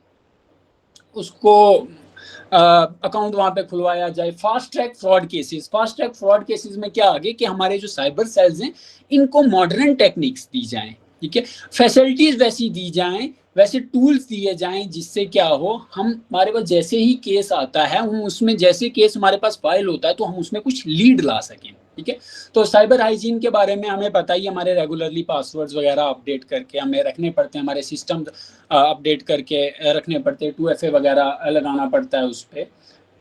उसको अकाउंट वहाँ पे खुलवाया जाए। फास्ट ट्रैक फ्रॉड केसेस में क्या आगे कि हमारे जो साइबर सेल्स हैं इनको मॉडर्न टेक्निक्स दी जाएं, ठीक है, फैसिलिटीज वैसी दी जाएं, वैसे टूल्स दिए जाएं जिससे क्या हो, हम हमारे पास जैसे ही केस आता है, हम उसमें जैसे केस हमारे पास फाइल होता है तो हम उसमें कुछ लीड ला सकें, ठीक है। तो साइबर हाइजीन के बारे में हमें पता ही, हमारे रेगुलरली पासवर्ड्स वगैरह अपडेट करके हमें रखने पड़ते हैं, हमारे सिस्टम अपडेट करके रखने पड़ते हैं, 2FA वगैरह लगाना पड़ता है उस पर।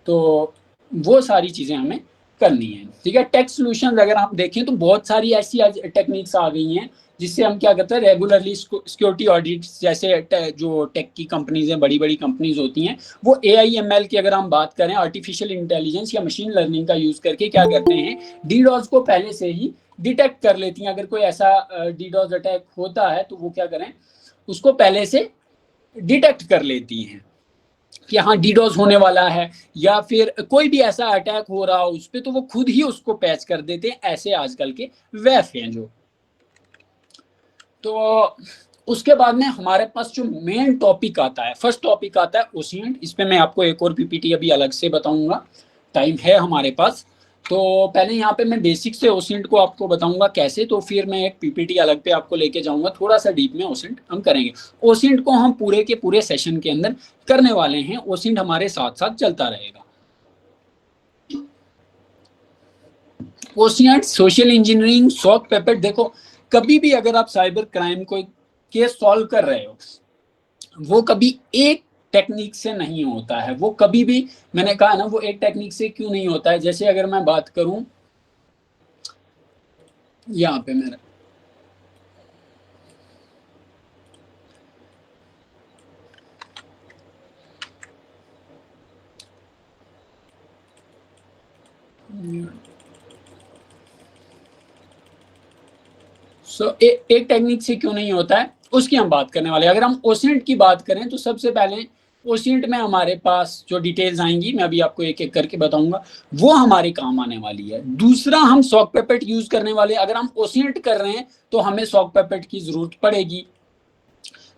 तो वो सारी चीज़ें हमें करनी है, ठीक है। टेक सोल्यूशन अगर आप देखें तो बहुत सारी ऐसी आज टेक्निक्स आ गई हैं जिससे हम क्या करते हैं, रेगुलरली सिक्योरिटी ऑडिट, जैसे जो टेक की कंपनीज हैं, बड़ी बड़ी कंपनीज होती हैं, वो AIML की अगर हम बात करें, आर्टिफिशियल इंटेलिजेंस या मशीन लर्निंग का यूज़ करके क्या करते हैं, डीडॉस को पहले से ही डिटेक्ट कर लेती हैं। अगर कोई ऐसा डीडॉस अटैक होता है तो वो क्या करें, उसको पहले से डिटेक्ट कर लेती हैं कि हाँ डीडॉस होने वाला है, या फिर कोई भी ऐसा अटैक हो रहा हो उस पर, तो वो खुद ही उसको पैच कर देते हैं। ऐसे आजकल के वैफ हैं जो, तो उसके बाद में हमारे पास जो मेन टॉपिक आता है, फर्स्ट टॉपिक आता है ओशिएंट। इस पे मैं आपको एक और पीपीटी अभी अलग से बताऊंगा, टाइम है हमारे पास। तो पहले यहाँ पे मैं बेसिक से ओशिएंट को आपको बताऊंगा कैसे, तो फिर मैं एक पीपीटी अलग पे आपको लेके जाऊंगा, थोड़ा सा डीप में ओशिएंट हम करेंगे। ओशिएंट को हम पूरे के पूरे सेशन के अंदर करने वाले हैं, ओशिएंट हमारे साथ साथ चलता रहेगा। ओशिएंट, सोशल इंजीनियरिंग, सॉक पेपर। देखो कभी भी अगर आप साइबर क्राइम को केस सॉल्व कर रहे हो, वो कभी एक टेक्निक से नहीं होता है, वो कभी भी, मैंने कहा ना, वो एक टेक्निक से क्यों नहीं होता है। जैसे अगर मैं बात करूं यहाँ पे मेरा एक टेक्निक से क्यों नहीं होता है उसकी हम बात करने वाले हैं। अगर हम ओशिएंट की बात करें तो सबसे पहले ओशिएंट में हमारे पास जो डिटेल्स आएंगी, मैं अभी आपको एक एक करके बताऊंगा, वो हमारे काम आने वाली है। दूसरा, हम सॉक पेपेट यूज करने वाले। अगर हम ओशिएंट कर रहे हैं तो हमें सॉक पेपेट की जरूरत पड़ेगी।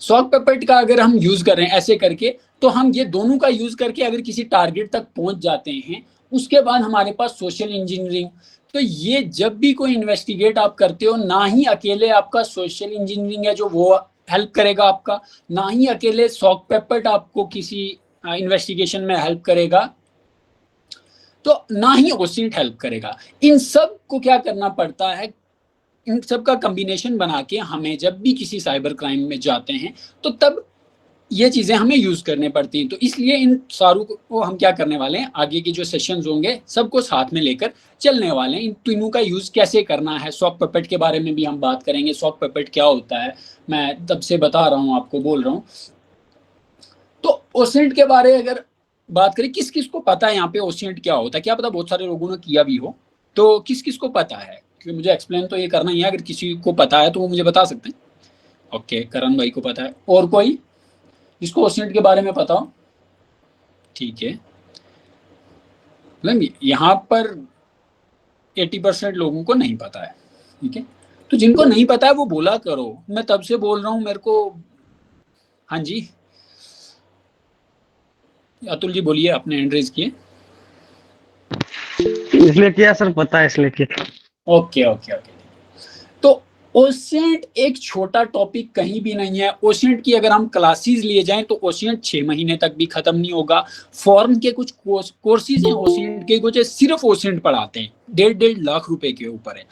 सॉक पेपेट का अगर हम यूज कर रहे हैं ऐसे करके, तो हम ये दोनों का यूज करके अगर किसी टारगेट तक पहुंच जाते हैं, उसके बाद हमारे पास सोशल इंजीनियरिंग। तो ये जब भी कोई इन्वेस्टिगेट आप करते हो, ना ही अकेले आपका सोशल इंजीनियरिंग है जो वो हेल्प करेगा आपका, ना ही अकेले सॉक पेपेट आपको किसी इन्वेस्टिगेशन में हेल्प करेगा, तो ना ही ओशिएंट हेल्प करेगा। इन सब को क्या करना पड़ता है, इन सब का कॉम्बिनेशन बना के हमें जब भी किसी साइबर क्राइम में जाते हैं तो तब ये चीजें हमें यूज करनी पड़ती हैं। तो इसलिए इन सारों को हम क्या करने वाले हैं, आगे के जो सेशंस होंगे सबको साथ में लेकर चलने वाले हैं। इन तीनों का यूज कैसे करना है, सॉक पेपेट के बारे में भी हम बात करेंगे। सॉक पेपेट क्या होता है, मैं तब से बता रहा हूँ, आपको बोल रहा हूँ। तो ओशिएंट के बारे अगर बात करें, किस किस को पता है यहाँ पे ओशिएंट क्या होता है, क्या पता बहुत सारे लोगों ने किया भी हो, तो किस किस को पता है, क्योंकि मुझे एक्सप्लेन तो ये करना ही है। अगर किसी को पता है तो वो मुझे बता सकते हैं। ओके, करण भाई को पता है। और कोई जिसको ओशिएंट के बारे में पता हो? ठीक है, मतलब यहाँ पर 80% लोगों को नहीं पता है। ठीक है, तो जिनको नहीं पता है वो बोला करो, मैं तब से बोल रहा हूँ मेरे को। हाँ जी, अतुल जी बोलिए, आपने हैंड रेज किए। इसलिए किया सर, पता है इसलिए किया। Okay okay okay. तो ओशिएंट एक छोटा टॉपिक कहीं भी नहीं है। ओशिएंट की अगर हम क्लासेस लिए जाएं तो ओशिएंट 6 महीने तक भी खत्म नहीं होगा। फॉर्म के कुछ कोर्सेज हैं ओशिएंट के, कुछ सिर्फ ओशिएंट पढ़ाते हैं, 1.5 लाख रुपए के ऊपर है।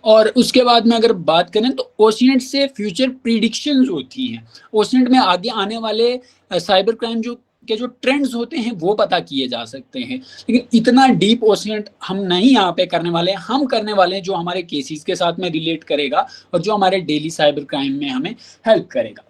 और उसके बाद में अगर बात करें तो ओशिएंट से फ्यूचर प्रिडिक्शंस होती हैं। ओशिएंट में आगे आने वाले साइबर क्राइम के जो ट्रेंड्स होते हैं वो पता किए जा सकते हैं। लेकिन इतना डीप ओशिएंट हम नहीं यहाँ पे करने वाले हैं। हम करने वाले हैं जो हमारे केसेस के साथ में रिलेट करेगा और जो हमारे डेली साइबर क्राइम में हमें हेल्प करेगा।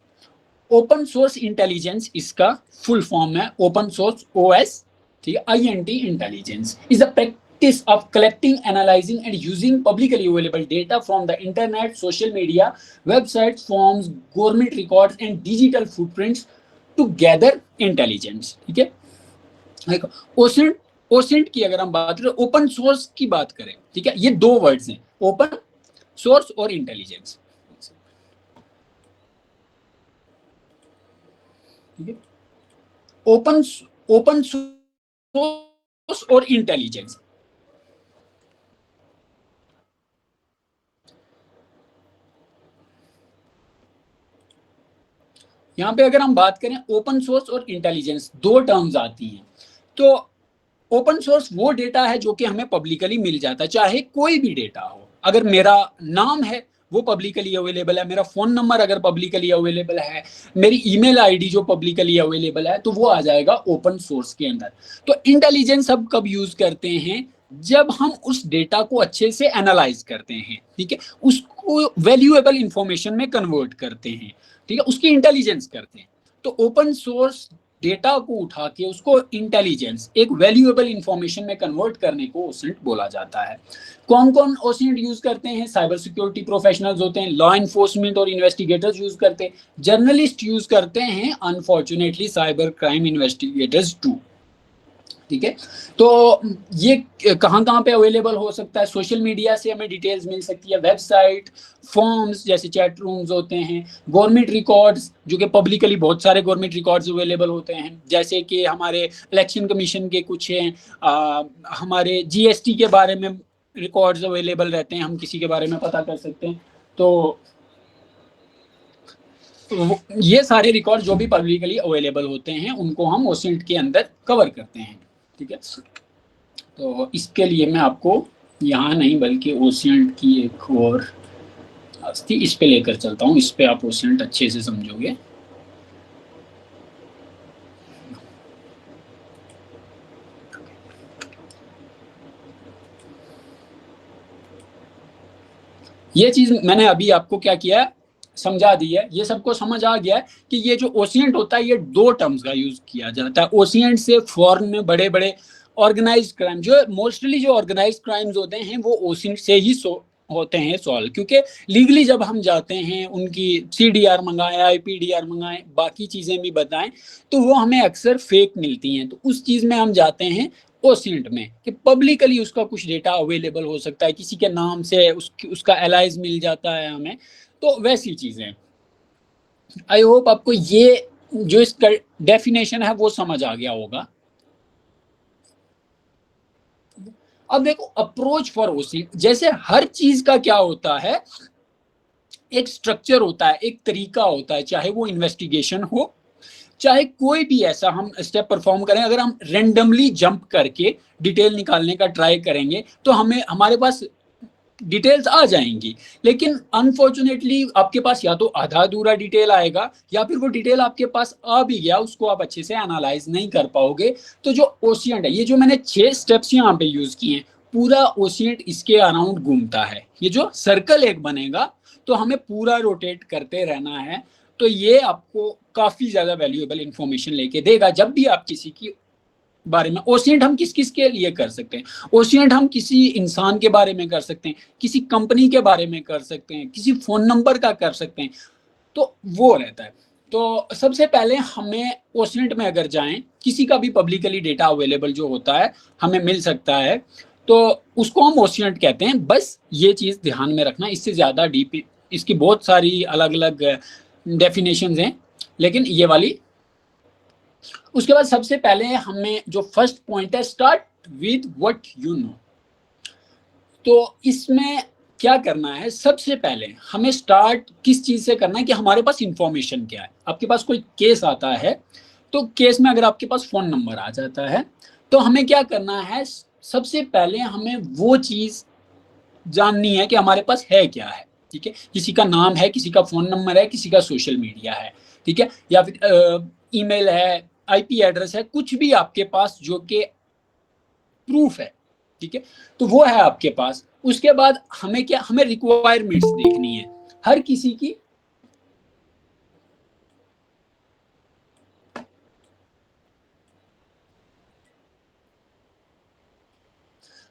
ओपन सोर्स इंटेलिजेंस इसका फुल फॉर्म है, ओपन सोर्स OS, ठीक है, INT intelligence is a practice of collecting, analyzing and using publicly available data from the internet, social media, websites, forms, government records and digital footprints to gather intelligence। ठीक है, देखो ओशिएंट की अगर हम बात करें, ओपन सोर्स की बात करें, ठीक है, ये दो वर्ड्स हैं, ओपन सोर्स और इंटेलिजेंस। ठीक है, ओपन सोर्स और इंटेलिजेंस। यहाँ पे अगर हम बात करें ओपन सोर्स और इंटेलिजेंस, दो टर्म्स आती हैं। तो ओपन सोर्स वो डेटा है जो कि हमें पब्लिकली मिल जाता है, चाहे कोई भी डेटा हो। अगर मेरा नाम है वो पब्लिकली अवेलेबल है, मेरा फोन नंबर अगर पब्लिकली अवेलेबल है, मेरी ईमेल आईडी जो पब्लिकली अवेलेबल है, तो वो आ जाएगा ओपन सोर्स के अंदर। तो इंटेलिजेंस हम कब यूज करते हैं, जब हम उस डेटा को अच्छे से एनालाइज करते हैं, ठीक है, उसको वैल्यूएबल इंफॉर्मेशन में कन्वर्ट करते हैं, ठीक है, उसकी इंटेलिजेंस करते हैं। तो ओपन सोर्स डेटा को उठा के उसको इंटेलिजेंस, एक वैल्यूएबल इंफॉर्मेशन में कन्वर्ट करने को ओशिएंट बोला जाता है। कौन कौन ओशिएंट यूज करते हैं? साइबर सिक्योरिटी प्रोफेशनल्स होते हैं, लॉ एनफोर्समेंट और इन्वेस्टिगेटर्स यूज करते हैं, जर्नलिस्ट यूज करते हैं, unfortunately cyber crime investigators too. ठीक है। तो ये कहाँ कहाँ पे अवेलेबल हो सकता है? सोशल मीडिया से हमें डिटेल्स मिल सकती है, वेबसाइट, फॉर्म्स जैसे चैट रूम्स होते हैं, गवर्नमेंट रिकॉर्ड्स जो कि पब्लिकली बहुत सारे गवर्नमेंट रिकॉर्ड्स अवेलेबल होते हैं, जैसे कि हमारे इलेक्शन कमीशन के कुछ हैं, हमारे जीएसटी के बारे में रिकॉर्ड्स अवेलेबल रहते हैं, हम किसी के बारे में पता कर सकते हैं। तो ये सारे रिकॉर्ड जो भी पब्लिकली अवेलेबल होते हैं उनको हम ओसेंट के अंदर कवर करते हैं, ठीक है। तो इसके लिए मैं आपको यहाँ नहीं बल्कि ओसेंट की एक और इस पे लेकर चलता हूँ, इस पे आप ओसेंट अच्छे से समझोगे। ये चीज मैंने अभी आपको क्या किया, समझा दी है, ये सबको समझ आ गया है कि ये जो ओशिएंट होता है ये दो टर्म्स का यूज किया जाता है। ओशिएंट से फॉरेन में बड़े बड़े ऑर्गेनाइज्ड क्राइम, जो मोस्टली जो ऑर्गेनाइज्ड क्राइम्स होते हैं वो ओशिएंट से ही होते हैं सॉल्व, क्योंकि लीगली जब हम जाते हैं उनकी सीडीआर मंगाएं, आईपीडीआर मंगाएं, बाकी चीजें भी बताएं, तो वो हमें अक्सर फेक मिलती हैं। तो उस चीज में हम जाते हैं ओसेंट में कि पब्लिकली उसका कुछ डेटा अवेलेबल हो सकता है, किसी के नाम से उसका एलाइज मिल जाता है हमें, तो वैसी चीजें। आई होप आपको ये जो इसका डेफिनेशन है वो समझ आ गया होगा। अब देखो अप्रोच फॉर ओसेंट, जैसे हर चीज का क्या होता है, एक स्ट्रक्चर होता है, एक तरीका होता है, चाहे वो इन्वेस्टिगेशन हो, चाहे कोई भी ऐसा हम स्टेप परफॉर्म करें। अगर हम रेंडमली जंप करके डिटेल निकालने का ट्राई करेंगे तो हमारे पास डिटेल्स आ जाएंगी, लेकिन अनफॉर्चुनेटली आपके पास या तो आधा अधूरा डिटेल आएगा या फिर वो डिटेल आपके पास आ भी गया उसको आप अच्छे से एनालाइज नहीं कर पाओगे। तो जो ओशिएंट है, ये जो मैंने 6 स्टेप्स यहाँ पे यूज किए हैं, पूरा ओशिएंट इसके अराउंड घूमता है। ये जो सर्कल एक बनेगा तो हमें पूरा रोटेट करते रहना है। तो ये आपको काफी ज्यादा वैल्यूएबल इंफॉर्मेशन लेके देगा जब भी आप किसी की बारे में। ओशिएंट हम किस किस के लिए कर सकते हैं? ओशिएंट हम किसी इंसान के बारे में कर सकते हैं, किसी कंपनी के बारे में कर सकते हैं, किसी फोन नंबर का कर सकते हैं, तो वो रहता है। तो सबसे पहले हमें ओशिएंट में अगर जाएं, किसी का भी पब्लिकली डेटा अवेलेबल जो होता है हमें मिल सकता है, तो उसको हम ओशिएंट कहते हैं। बस ये चीज ध्यान में रखना, इससे ज्यादा डीप इसकी बहुत सारी अलग अलग डेफिनेशंस हैं, लेकिन ये वाली। उसके बाद सबसे पहले हमें जो फर्स्ट पॉइंट है, start with what you know. तो इसमें क्या करना है, सबसे पहले हमें स्टार्ट किस चीज से करना है कि हमारे पास इंफॉर्मेशन क्या है। आपके पास कोई केस आता है तो केस में अगर आपके पास फोन नंबर आ जाता है तो हमें क्या करना है, सबसे पहले हमें वो चीज जाननी है कि हमारे पास है क्या है, ठीक है। किसी का नाम है, किसी का फोन नंबर है, किसी का सोशल मीडिया है, ठीक है, या फिर ईमेल है, आईपी एड्रेस है, कुछ भी आपके पास जो कि प्रूफ है, ठीक है, तो वो है आपके पास। उसके बाद हमें क्या, हमें रिक्वायरमेंट्स देखनी है हर किसी की।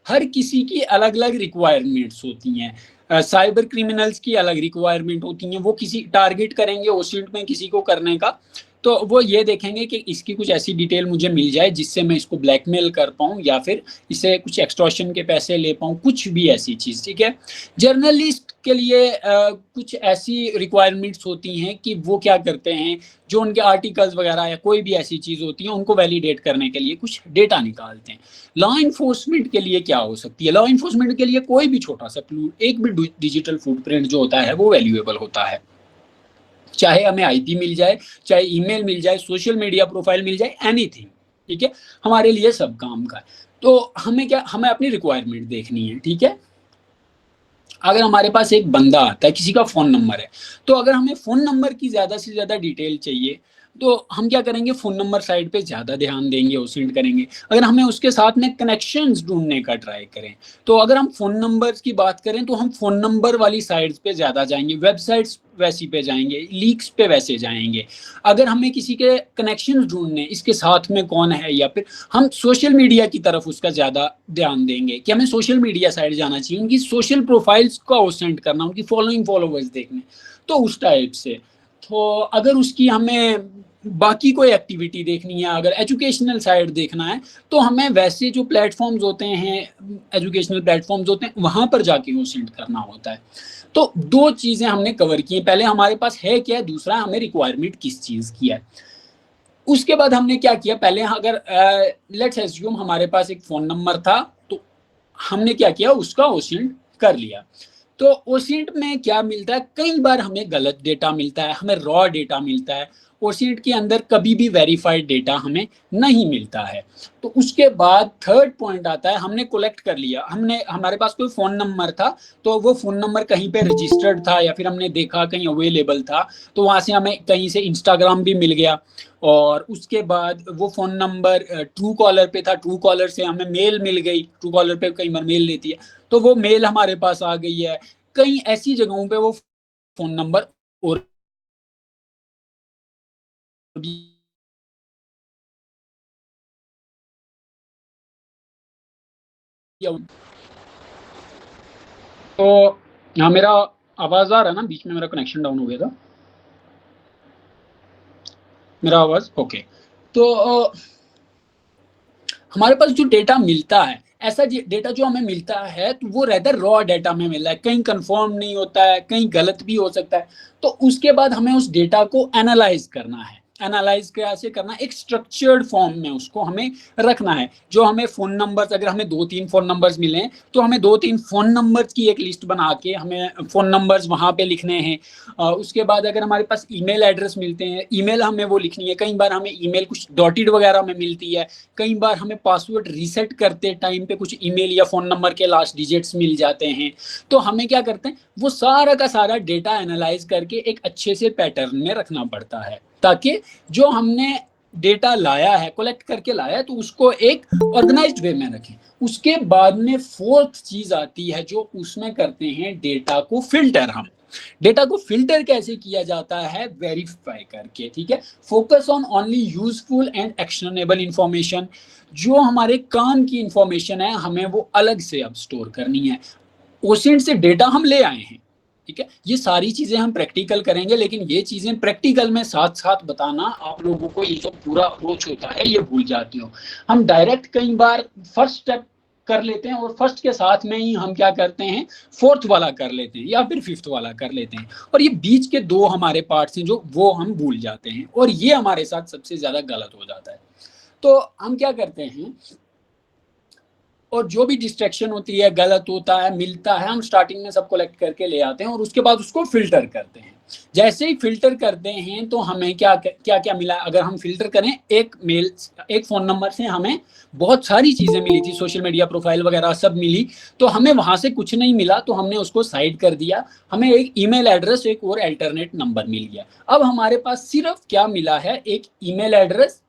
हर किसी की अलग अलग रिक्वायरमेंट्स होती हैं। साइबर क्रिमिनल्स की अलग रिक्वायरमेंट होती हैं, वो किसी टारगेट करेंगे ओशिएंट में किसी को करने का, तो वो ये देखेंगे कि इसकी कुछ ऐसी डिटेल मुझे मिल जाए जिससे मैं इसको ब्लैकमेल कर पाऊँ या फिर इससे कुछ एक्सटॉर्शन के पैसे ले पाऊँ, कुछ भी ऐसी चीज़, ठीक है। जर्नलिस्ट के लिए कुछ ऐसी रिक्वायरमेंट्स होती हैं कि वो क्या करते हैं, जो उनके आर्टिकल्स वगैरह या कोई भी ऐसी चीज़ होती है उनको वैलिडेट करने के लिए कुछ डेटा निकालते हैं। लॉ इन्फोर्समेंट के लिए क्या हो सकती है, लॉ इन्फोर्समेंट के लिए कोई भी छोटा सा क्लू, एक भी डिजिटल फुटप्रिंट जो होता है वो वैल्यूएबल होता है। चाहे हमें आईपी मिल जाए, चाहे ईमेल मिल जाए, सोशल मीडिया प्रोफाइल मिल जाए, एनीथिंग, ठीक है, हमारे लिए सब काम का है। तो हमें क्या, हमें अपनी रिक्वायरमेंट देखनी है, ठीक है। अगर हमारे पास एक बंदा आता है, किसी का फोन नंबर है, तो अगर हमें फोन नंबर की ज्यादा से ज्यादा डिटेल चाहिए तो हम क्या करेंगे, फोन नंबर साइड पे ज्यादा ध्यान देंगे, ओसेंट करेंगे। अगर हमें उसके साथ में कनेक्शंस ढूंढने का ट्राई करें, तो अगर हम फोन नंबर की बात करें तो हम फोन नंबर वाली साइट्स पे ज्यादा जाएंगे, वेबसाइट्स वैसी पे जाएंगे, लीक्स पे वैसे जाएंगे। अगर हमें किसी के कनेक्शंस ढूंढने, इसके साथ में कौन है, या फिर हम सोशल मीडिया की तरफ उसका ज्यादा ध्यान देंगे कि हमें सोशल मीडिया साइड जाना चाहिए, उनकी सोशल प्रोफाइल्स का ओसेंट करना, उनकी फॉलोइंग फॉलोवर्स देखने, तो उस टाइप से। तो अगर उसकी हमें बाकी कोई एक्टिविटी देखनी है, अगर एजुकेशनल साइड देखना है, तो हमें वैसे जो प्लेटफॉर्म्स होते हैं, एजुकेशनल प्लेटफॉर्म्स होते हैं, वहाँ पर जाके वो सेंड करना होता है। तो 2 चीज़ें हमने कवर की हैं, पहले हमारे पास है क्या है, दूसरा हमें रिक्वायरमेंट किस चीज़ की है। उसके बाद हमने क्या किया, पहले अगर लेट्स एज्यूम हमारे पास एक फ़ोन नंबर था, तो हमने क्या किया, उसका ओसेंट कर लिया। तो ओसेंट में क्या मिलता है, कई बार हमें गलत डेटा मिलता है, हमें रॉ डेटा मिलता है, ओसेंट के अंदर कभी भी वेरीफाइड डेटा हमें नहीं मिलता है। तो उसके बाद थर्ड पॉइंट आता है, हमने कलेक्ट कर लिया, हमारे पास कोई फ़ोन नंबर था, तो वो फ़ोन नंबर कहीं पे रजिस्टर्ड था या फिर हमने देखा कहीं अवेलेबल था, तो वहाँ से हमें कहीं से इंस्टाग्राम भी मिल गया। और उसके बाद वो फ़ोन नंबर ट्रू कॉलर पे था, ट्रू कॉलर से हमें मेल मिल गई, ट्रू कॉलर पे कई बार मेल लेती है, तो वो मेल हमारे पास आ गई है। कई ऐसी जगहों पे वो फ़ोन नंबर और भी तो यहाँ मेरा आवाज़ आ रहा है ना, बीच में मेरा कनेक्शन डाउन हो गया था, मेरा आवाज़ ओके। तो हमारे पास जो डेटा मिलता है, ऐसा डेटा जो हमें मिलता है, तो वो रेदर रॉ डेटा में मिल रहा है, कहीं कंफर्म नहीं होता है, कहीं गलत भी हो सकता है। तो उसके बाद हमें उस डेटा को एनालाइज करना है। एनालाइज कैसे करना, एक स्ट्रक्चर्ड फॉर्म में उसको हमें रखना है। जो हमें फ़ोन नंबर्स, अगर हमें 2-3 फ़ोन नंबर्स मिले, तो हमें 2-3 फ़ोन नंबर्स की एक लिस्ट बना के हमें फ़ोन नंबर्स वहाँ पे लिखने हैं। उसके बाद अगर हमारे पास ईमेल एड्रेस मिलते हैं, ईमेल हमें वो लिखनी है। कई बार हमें ईमेल कुछ डॉटेड वगैरह में मिलती है, कई बार हमें पासवर्ड रीसेट करते टाइम पे कुछ ईमेल या फ़ोन नंबर के लास्ट डिजिट्स मिल जाते हैं। तो हमें क्या करते हैं, वो सारा का सारा डेटा एनालाइज करके एक अच्छे से पैटर्न में रखना पड़ता है, ताकि जो हमने डेटा लाया है, कलेक्ट करके लाया है, तो उसको एक ऑर्गेनाइज्ड वे में रखें। उसके बाद में फोर्थ चीज आती है, जो उसमें करते हैं डेटा को फिल्टर। हम डेटा को फिल्टर कैसे किया जाता है, वेरीफाई करके, ठीक है। Focus on only useful and actionable information. जो हमारे काम की इंफॉर्मेशन है, हमें वो अलग से अब स्टोर करनी है। ओसेंट से डेटा हम ले आए हैं, ठीक है। ये सारी चीजें हम प्रैक्टिकल करेंगे, लेकिन ये चीजें प्रैक्टिकल में साथ साथ बताना आप लोगों को, ये जो पूरा अप्रोच होता है, ये भूल जाते हो। हम डायरेक्ट कई बार फर्स्ट स्टेप कर लेते हैं, और फर्स्ट के साथ में ही हम क्या करते हैं, फोर्थ वाला कर लेते हैं या फिर फिफ्थ वाला कर लेते हैं, और ये बीच के 2 हमारे पार्ट्स हैं जो वो हम भूल जाते हैं, और ये हमारे साथ सबसे ज्यादा गलत हो जाता है। तो हम क्या करते हैं, और जो भी डिस्ट्रैक्शन होती है, गलत होता है, मिलता है, हम स्टार्टिंग में सब कलेक्ट करके ले आते हैं, और उसके बाद उसको फिल्टर करते हैं। जैसे ही फिल्टर करते हैं, तो हमें क्या क्या क्या मिला, अगर हम फिल्टर करें, एक मेल, एक फ़ोन नंबर से हमें बहुत सारी चीज़ें मिली थी, सोशल मीडिया प्रोफाइल वगैरह सब मिली, तो हमें वहाँ से कुछ नहीं मिला, तो हमने उसको साइड कर दिया। हमें एक ईमेल एड्रेस, एक और अल्टरनेट नंबर मिल गया। अब हमारे पास सिर्फ क्या मिला है, एक ईमेल एड्रेस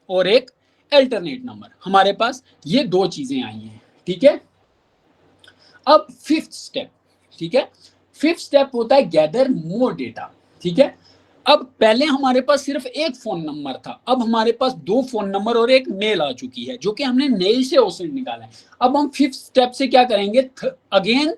और एक अल्टरनेट नंबर। हमारे पास ये 2 चीजें आई हैं, ठीक है। अब फिफ्थ स्टेप, ठीक है, फिफ्थ स्टेप होता है गैदर मोर डेटा, ठीक है। अब पहले हमारे पास सिर्फ एक फोन नंबर था, अब हमारे पास 2 फोन नंबर और एक मेल आ चुकी है, जो कि हमने मेल से ओसेंट निकाला है। अब हम फिफ्थ स्टेप से क्या करेंगे, अगेन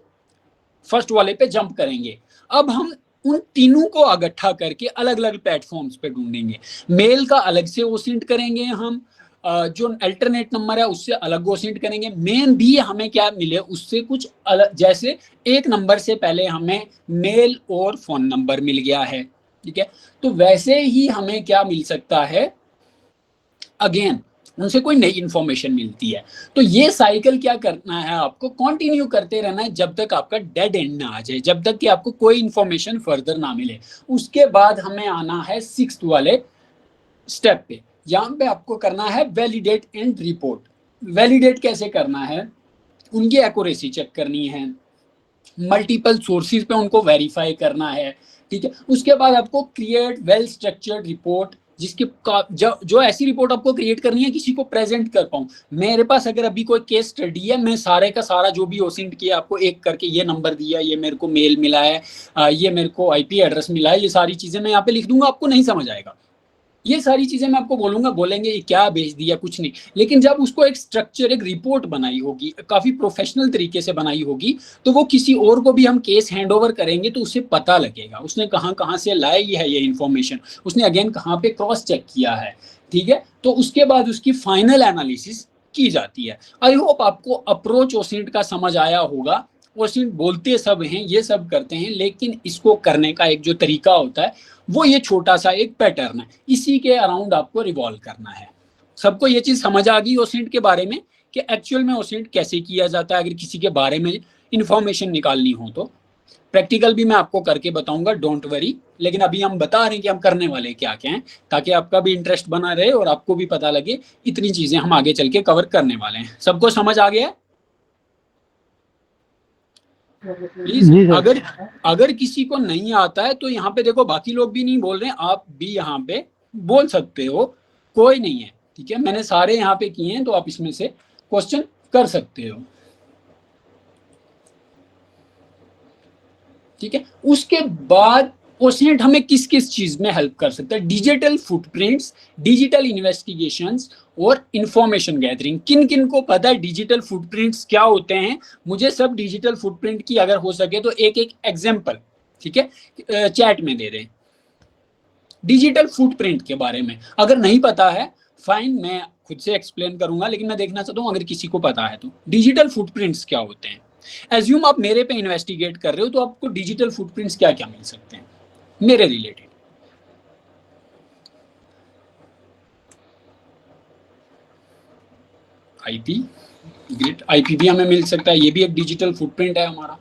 फर्स्ट वाले पे जंप करेंगे। अब हम उन तीनों को इकट्ठा करके अलग अलग प्लेटफॉर्म्स पे ढूंढेंगे। मेल का अलग से ओसेंट करेंगे हम, जो अल्टरनेट नंबर है उससे अलग ओसेंट करेंगे। मेन भी हमें क्या मिले उससे कुछ अलग, जैसे एक नंबर से पहले हमें मेल और फोन नंबर मिल गया है, ठीक है, तो वैसे ही हमें क्या मिल सकता है, अगेन उनसे कोई नई इंफॉर्मेशन मिलती है। तो ये साइकिल क्या करना है, आपको कंटिन्यू करते रहना है, जब तक आपका डेड एंड ना आ जाए, जब तक कि आपको कोई इंफॉर्मेशन फर्दर ना मिले। उसके बाद हमें आना है सिक्स्थ वाले स्टेप पे। यहाँ पे आपको करना है वैलिडेट एंड रिपोर्ट। वैलिडेट कैसे करना है, उनकी एक्यूरेसी चेक करनी है, मल्टीपल सोर्सेज पे उनको वेरीफाई करना है, ठीक है। उसके बाद आपको क्रिएट वेल स्ट्रक्चर्ड रिपोर्ट, जिसके जो ऐसी रिपोर्ट आपको क्रिएट करनी है, किसी को प्रेजेंट कर पाऊँ। मेरे पास अगर अभी कोई केस स्टडी है, मैं सारे का सारा जो भी ओसेंट किया आपको एक करके, ये नंबर दिया, ये मेरे को मेल मिला है, ये मेरे को आईपी एड्रेस मिला है, ये सारी चीजें मैं यहाँ पे लिख दूंगा, आपको नहीं समझ आएगा। ये सारी चीजें मैं आपको बोलूंगा, बोलेंगे ये क्या भेज दिया, कुछ नहीं। लेकिन जब उसको एक स्ट्रक्चर, एक रिपोर्ट बनाई होगी, काफी प्रोफेशनल तरीके से बनाई होगी, तो वो किसी और को भी हम केस हैंड ओवर करेंगे तो उसे पता लगेगा उसने कहाँ कहाँ से लाई है ये इन्फॉर्मेशन, उसने अगेन कहाँ पे क्रॉस चेक किया है, ठीक है। तो उसके बाद उसकी फाइनल एनालिसिस की जाती है। आई होप आपको अप्रोच ओसिंट का समझ आया होगा। ओसिंट बोलते सब हैं, ये सब करते हैं, लेकिन इसको करने का एक जो तरीका होता है वो ये छोटा सा एक पैटर्न है, इसी के अराउंड आपको रिवॉल्व करना है। सबको ये चीज समझ आ गई ओसिंट के बारे में कि एक्चुअल में ओसिंट कैसे किया जाता है, अगर किसी के बारे में इंफॉर्मेशन निकालनी हो तो। प्रैक्टिकल भी मैं आपको करके बताऊंगा, डोंट वरी। लेकिन अभी हम बता रहे हैं कि हम करने वाले क्या क्या हैं, ताकि आपका भी इंटरेस्ट बना रहे और आपको भी पता लगे इतनी चीजें हम आगे चल के कवर करने वाले हैं। सबको समझ आ गया? प्लीज अगर किसी को नहीं आता है तो यहाँ पे देखो, बाकी लोग भी नहीं बोल रहे हैं, आप भी यहाँ पे बोल सकते हो, कोई नहीं है, ठीक है। मैंने सारे यहाँ पे किए हैं, तो आप इसमें से क्वेश्चन कर सकते हो, ठीक है। उसके बाद ओसिंट हमें किस किस चीज में हेल्प कर सकता है? डिजिटल फुटप्रिंट्स, डिजिटल इन्वेस्टिगेशंस और इंफॉर्मेशन गैदरिंग। किन किन को पता है डिजिटल फुटप्रिंट्स क्या होते हैं? मुझे सब डिजिटल फुटप्रिंट की अगर हो सके तो एक एक एग्जांपल, ठीक है, चैट में दे दें डिजिटल फुटप्रिंट के बारे में। अगर नहीं पता है फाइन, मैं खुद से एक्सप्लेन करूंगा, लेकिन मैं देखना चाहता हूं अगर किसी को पता है तो। डिजिटल फुटप्रिंट्स क्या होते हैं? एज्यूम आप मेरे पे इन्वेस्टिगेट कर रहे हो, तो आपको डिजिटल फुटप्रिंट्स क्या क्या मिल सकते हैं मेरे रिलेटेड? आईपी, ग्रिड आईपी भी हमें मिल सकता है, ये भी एक डिजिटल फुटप्रिंट है हमारा।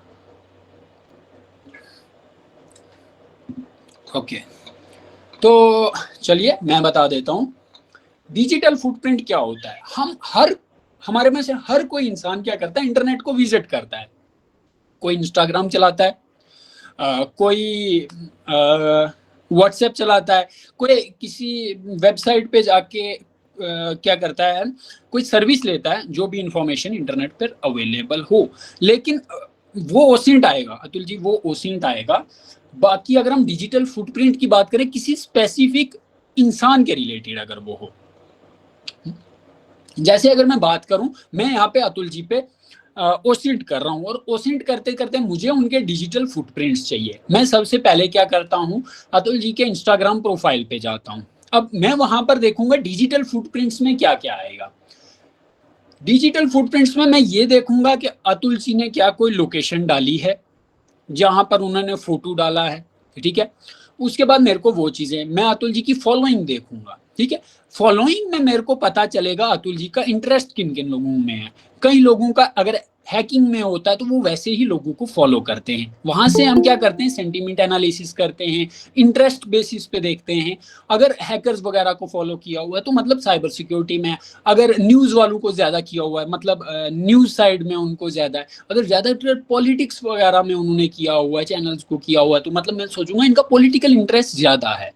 ओके, तो चलिए मैं बता देता हूं डिजिटल फुटप्रिंट क्या होता है। हमारे में से हर कोई इंसान क्या करता है? इंटरनेट को विजिट करता है। कोई इंस्टाग्राम चलाता है, कोई व्हाट्सएप चलाता है, कोई किसी वेबसाइट पे जाके क्या करता है, कोई सर्विस लेता है, जो भी इंफॉर्मेशन इंटरनेट पर अवेलेबल हो। लेकिन वो ओसिंट आएगा, अतुल जी, वो ओसिंट आएगा। बाकी अगर हम डिजिटल फुटप्रिंट की बात करें, किसी स्पेसिफिक इंसान के रिलेटेड अगर वो हो, जैसे अगर मैं बात करूं, मैं यहाँ पे अतुल जी पे ओसिंट कर रहा हूं, और ओसिंट करते करते मुझे उनके डिजिटल फुटप्रिंट्स चाहिए। मैं सबसे पहले क्या करता हूं, अतुल जी के इंस्टाग्राम प्रोफाइल पे जाता हूं। अब मैं वहां पर देखूंगा डिजिटल फुटप्रिंट्स में क्या क्या आएगा। डिजिटल फुटप्रिंट्स में मैं ये देखूंगा कि अतुल जी ने क्या कोई लोकेशन डाली है जहां पर उन्होंने फोटो डाला है, ठीक है। उसके बाद मेरे को वो चीजें, मैं अतुल जी की फॉलोइंग देखूंगा, ठीक है। फॉलोइंग में मेरे को पता चलेगा अतुल जी का इंटरेस्ट किन किन लोगों में है। कई लोगों का अगर हैकिंग में होता है तो वो वैसे ही लोगों को फॉलो करते हैं। वहां से हम क्या करते हैं, सेंटीमेंट एनालिसिस करते हैं, इंटरेस्ट बेसिस पे देखते हैं। अगर हैकर्स वगैरह को फॉलो किया हुआ है तो मतलब साइबर सिक्योरिटी में है। अगर न्यूज वालों को ज्यादा किया हुआ है, मतलब न्यूज साइड में उनको ज्यादा है। अगर ज्यादातर पॉलिटिक्स वगैरह में उन्होंने किया हुआ है, चैनल्स को किया हुआ है, तो मतलब मैं सोचूंगा इनका पॉलिटिकल इंटरेस्ट ज्यादा है।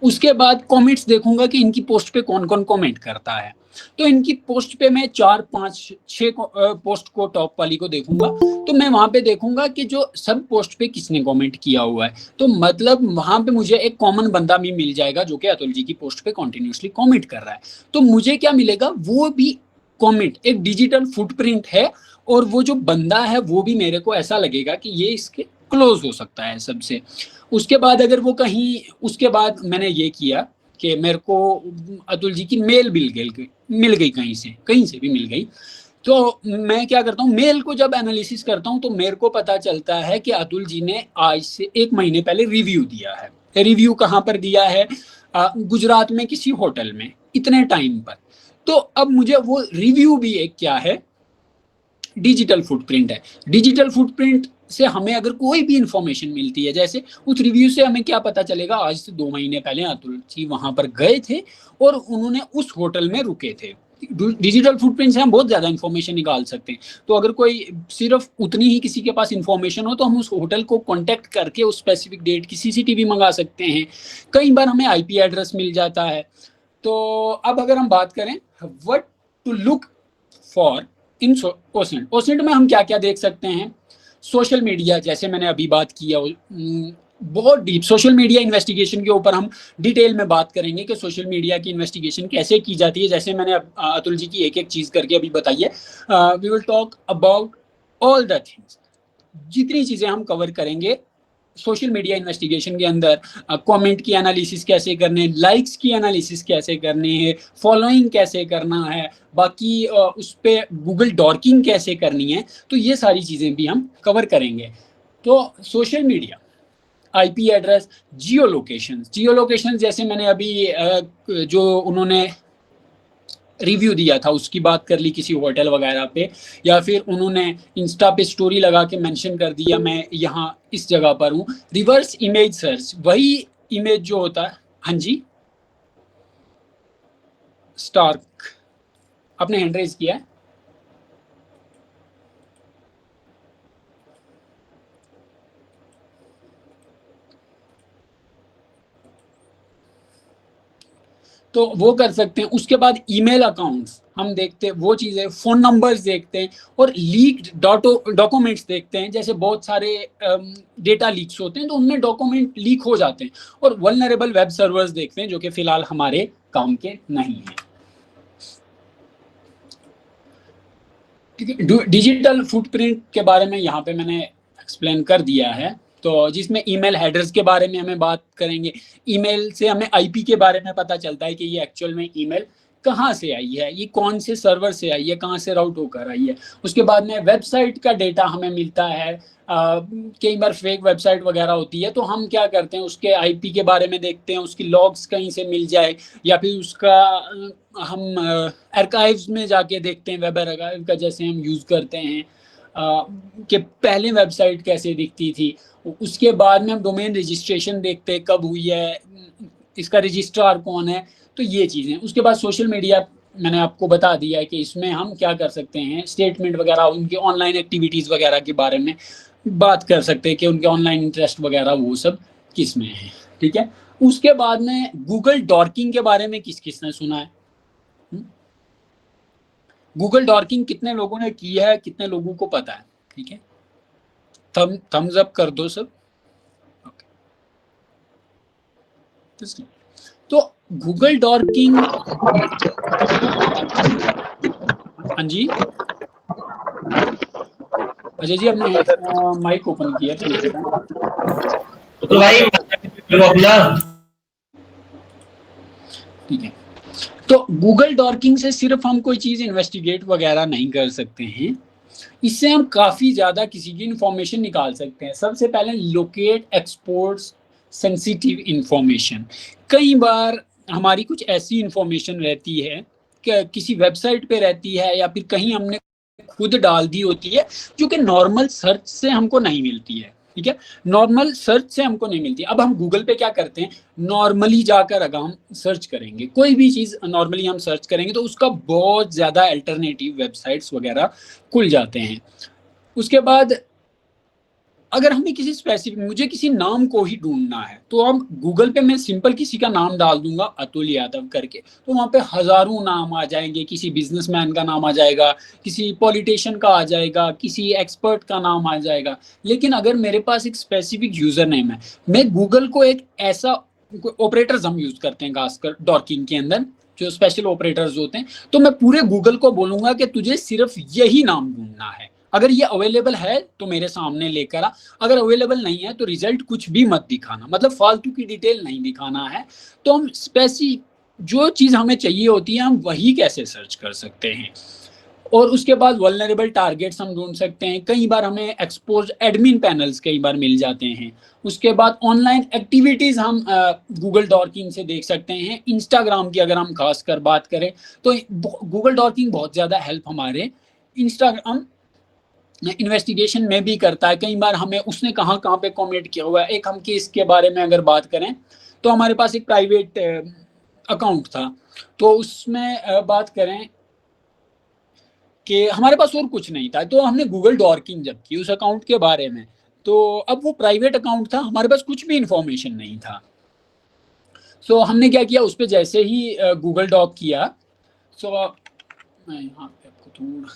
उसके बाद कमेंट्स देखूंगा कि इनकी पोस्ट पे कौन कौन कमेंट करता है। तो इनकी पोस्ट पे मैं 4 5 6 पोस्ट को, टॉप वाली को देखूंगा। तो मैं वहां पे देखूंगा कि जो सब पोस्ट पे किसने कमेंट किया हुआ है। तो मतलब वहां पे मुझे एक कॉमन बंदा भी मिल जाएगा जो कि अतुल जी की पोस्ट पे कंटिन्यूअसली कमेंट कर रहा है। तो मुझे क्या मिलेगा, वो भी कमेंट एक डिजिटल फुटप्रिंट है, और वो जो बंदा है वो भी मेरे को ऐसा लगेगा कि ये इसके क्लोज हो सकता है सबसे। उसके बाद अगर वो कहीं, उसके बाद मैंने ये किया कि मेरे को अतुल जी की मेल मिल गई कहीं से भी मिल गई। तो मैं क्या करता हूँ, मेल को जब एनालिसिस करता हूँ तो मेरे को पता चलता है कि अतुल जी ने आज से 1 महीने पहले रिव्यू दिया है। रिव्यू कहाँ पर दिया है? गुजरात में किसी होटल में, इतने टाइम पर। तो अब मुझे वो रिव्यू भी एक क्या है, डिजिटल फुटप्रिंट है। डिजिटल फुटप्रिंट से हमें अगर कोई भी इंफॉर्मेशन मिलती है, जैसे उस रिव्यू से हमें क्या पता चलेगा, आज से 2 महीने पहले अतुल जी वहां पर गए थे और उन्होंने उस होटल में रुके थे। डिजिटल फुटप्रिंट से हम बहुत ज्यादा इंफॉर्मेशन निकाल सकते हैं। तो अगर कोई सिर्फ उतनी ही किसी के पास इंफॉर्मेशन हो तो हम उस होटल को कांटेक्ट करके उस स्पेसिफिक डेट की सीसीटीवी मंगा सकते हैं। कई बार हमें आईपी एड्रेस मिल जाता है। तो अब अगर हम बात करें what to look for in OSINT में हम क्या क्या देख सकते हैं? सोशल मीडिया, जैसे मैंने अभी बात किया, बहुत डीप सोशल मीडिया इन्वेस्टिगेशन के ऊपर हम डिटेल में बात करेंगे कि सोशल मीडिया की इन्वेस्टिगेशन कैसे की जाती है, जैसे मैंने अतुल जी की एक एक चीज़ करके अभी बताई है। We will talk about all the things, जितनी चीज़ें हम कवर करेंगे सोशल मीडिया इन्वेस्टिगेशन के अंदर। कमेंट की एनालिसिस कैसे करने, लाइक्स की एनालिसिस कैसे करनी है, फॉलोइंग कैसे करना है, बाकी उस पर गूगल डॉर्किंग कैसे करनी है, तो ये सारी चीज़ें भी हम कवर करेंगे। तो सोशल मीडिया, आईपी एड्रेस, जियो लोकेशन जैसे मैंने अभी जो उन्होंने रिव्यू दिया था उसकी बात कर ली किसी होटल वगैरह पे, या फिर उन्होंने इंस्टा पे स्टोरी लगा के मेंशन कर दिया मैं यहाँ इस जगह पर हूँ। रिवर्स इमेज सर्च, वही इमेज जो होता है। हाँ जी, स्टार्क आपने हैंड रेज किया है। तो वो कर सकते हैं। उसके बाद ईमेल अकाउंट्स हम देखते हैं, वो चीज़ें, फ़ोन नंबर्स देखते हैं, और लीक्ड डॉक्यूमेंट्स देखते हैं। जैसे बहुत सारे डेटा लीक्स होते हैं तो उनमें डॉक्यूमेंट लीक हो जाते हैं। और वल्नरेबल वेब सर्वर्स देखते हैं जो कि फ़िलहाल हमारे काम के नहीं हैं। ठीक है, डिजिटल फुटप्रिंट के बारे में यहाँ पे मैंने एक्सप्लेन कर दिया है। तो जिसमें ईमेल हेडर्स के बारे में हमें बात करेंगे। ईमेल से हमें आईपी के बारे में पता चलता है कि ये एक्चुअल में ईमेल कहाँ से आई है, ये कौन से सर्वर से आई है, कहाँ से राउट होकर आई है। उसके बाद में वेबसाइट का डेटा हमें मिलता है। कई बार फेक वेबसाइट वगैरह होती है तो हम क्या करते हैं, उसके आईपी के बारे में देखते हैं, उसकी लॉग्स कहीं से मिल जाए, या फिर उसका हम आर्काइव्स में जाके देखते हैं, वेब आर्काइव का जैसे हम यूज़ करते हैं कि पहले वेबसाइट कैसे दिखती थी। उसके बाद में हम डोमेन रजिस्ट्रेशन देखते हैं कब हुई है, इसका रजिस्ट्रार कौन है, तो ये चीज़ें। उसके बाद सोशल मीडिया मैंने आपको बता दिया है कि इसमें हम क्या कर सकते हैं, स्टेटमेंट वगैरह, उनकी ऑनलाइन एक्टिविटीज़ वगैरह के बारे में बात कर सकते हैं कि उनके ऑनलाइन इंटरेस्ट वगैरह वो सब किस में है। ठीक है, उसके बाद में गूगल डॉर्किंग के बारे में किस किस ने सुना है? गूगल डॉर्किंग कितने लोगों ने की है, कितने लोगों को पता है? ठीक है, थम्स अप कर दो सब। तो गूगल डॉर्किंग, हाँ जी अजय जी आपने माइक ओपन किया तो भाई अपना ठीक है। तो गूगल डॉर्किंग से सिर्फ हम कोई चीज़ इन्वेस्टिगेट वगैरह नहीं कर सकते हैं, इससे हम काफ़ी ज़्यादा किसी की इंफॉर्मेशन निकाल सकते हैं। सबसे पहले लोकेट एक्सपोर्ट्स सेंसिटिव इंफॉर्मेशन। कई बार हमारी कुछ ऐसी इंफॉर्मेशन रहती है कि किसी वेबसाइट पे रहती है या फिर कहीं हमने खुद डाल दी होती है, जो कि नॉर्मल सर्च से हमको नहीं मिलती है। ठीक है, नॉर्मल सर्च से हमको नहीं मिलती। अब हम गूगल पे क्या करते हैं, नॉर्मली जाकर अगर हम सर्च करेंगे कोई भी चीज़, नॉर्मली हम सर्च करेंगे तो उसका बहुत ज़्यादा अल्टरनेटिव वेबसाइट्स वगैरह खुल जाते हैं। उसके बाद अगर हमें किसी स्पेसिफिक, मुझे किसी नाम को ही ढूंढना है तो हम गूगल पे मैं सिंपल किसी का नाम डाल दूंगा अतुल यादव करके, तो वहाँ पे हज़ारों नाम आ जाएंगे। किसी बिजनेसमैन का नाम आ जाएगा, किसी पॉलिटिशियन का आ जाएगा, किसी एक्सपर्ट का नाम आ जाएगा। लेकिन अगर मेरे पास एक स्पेसिफिक यूज़र नेम है, मैं गूगल को एक ऐसा, ऑपरेटर्स हम यूज़ करते हैं खासकर डॉर्किंग के अंदर, जो स्पेशल ऑपरेटर्स होते हैं, तो मैं पूरे गूगल को बोलूँगा कि तुझे सिर्फ यही नाम ढूंढना है। अगर ये अवेलेबल है तो मेरे सामने लेकर आ, अगर अवेलेबल नहीं है तो रिजल्ट कुछ भी मत दिखाना, मतलब फालतू की डिटेल नहीं दिखाना है। तो हम स्पेसिफिक जो चीज़ हमें चाहिए होती है हम वही कैसे सर्च कर सकते हैं। और उसके बाद वल्नरेबल टारगेट्स हम ढूंढ सकते हैं। कई बार हमें एक्सपोज एडमिन पैनल्स कई बार मिल जाते हैं। उसके बाद ऑनलाइन एक्टिविटीज़ हम गूगल डॉर्किंग से देख सकते हैं। इंस्टाग्राम की अगर हम खास कर बात करें तो गूगल डॉर्किंग बहुत ज़्यादा हेल्प हमारे इंस्टाग्राम इन्वेस्टिगेशन में भी करता है। कई बार हमें उसने कहाँ कहाँ पे कमेंट किया हुआ है। एक हम केस के बारे में अगर बात करें तो हमारे पास एक प्राइवेट अकाउंट था, तो उसमें बात करें कि हमारे पास और कुछ नहीं था, तो हमने गूगल डॉर्किंग जब की उस अकाउंट के बारे में, तो अब वो प्राइवेट अकाउंट था, हमारे पास कुछ भी इंफॉर्मेशन नहीं था। सो हमने क्या किया, उस पर जैसे ही गूगल डॉक किया, सो मैं यहाँ पे आपको थोड़ा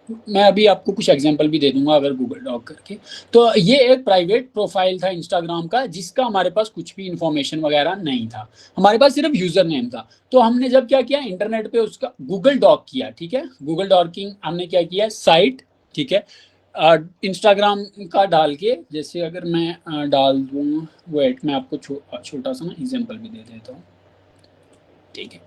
मैं अभी आपको कुछ एग्जांपल भी दे दूंगा अगर गूगल डॉक करके। तो ये एक प्राइवेट प्रोफाइल था इंस्टाग्राम का, जिसका हमारे पास कुछ भी इंफॉर्मेशन वगैरह नहीं था, हमारे पास सिर्फ यूजर नेम था। तो हमने जब क्या किया, इंटरनेट पे उसका गूगल डॉक किया, ठीक है, गूगल डॉकिंग हमने क्या किया, साइट, ठीक है, इंस्टाग्राम का डाल के, जैसे अगर मैं डाल दूँ, वेट मैं आपको छोटा सा ना एग्जाम्पल भी दे देता हूँ, ठीक है।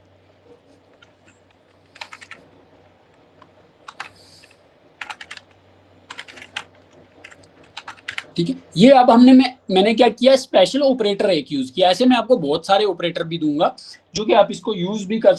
ठीक है, ये अब मैंने क्या किया, स्पेशल ऑपरेटर एक यूज किया। ऐसे मैं आपको बहुत सारे ऑपरेटर भी दूंगा जो कि आप इसको यूज भी कर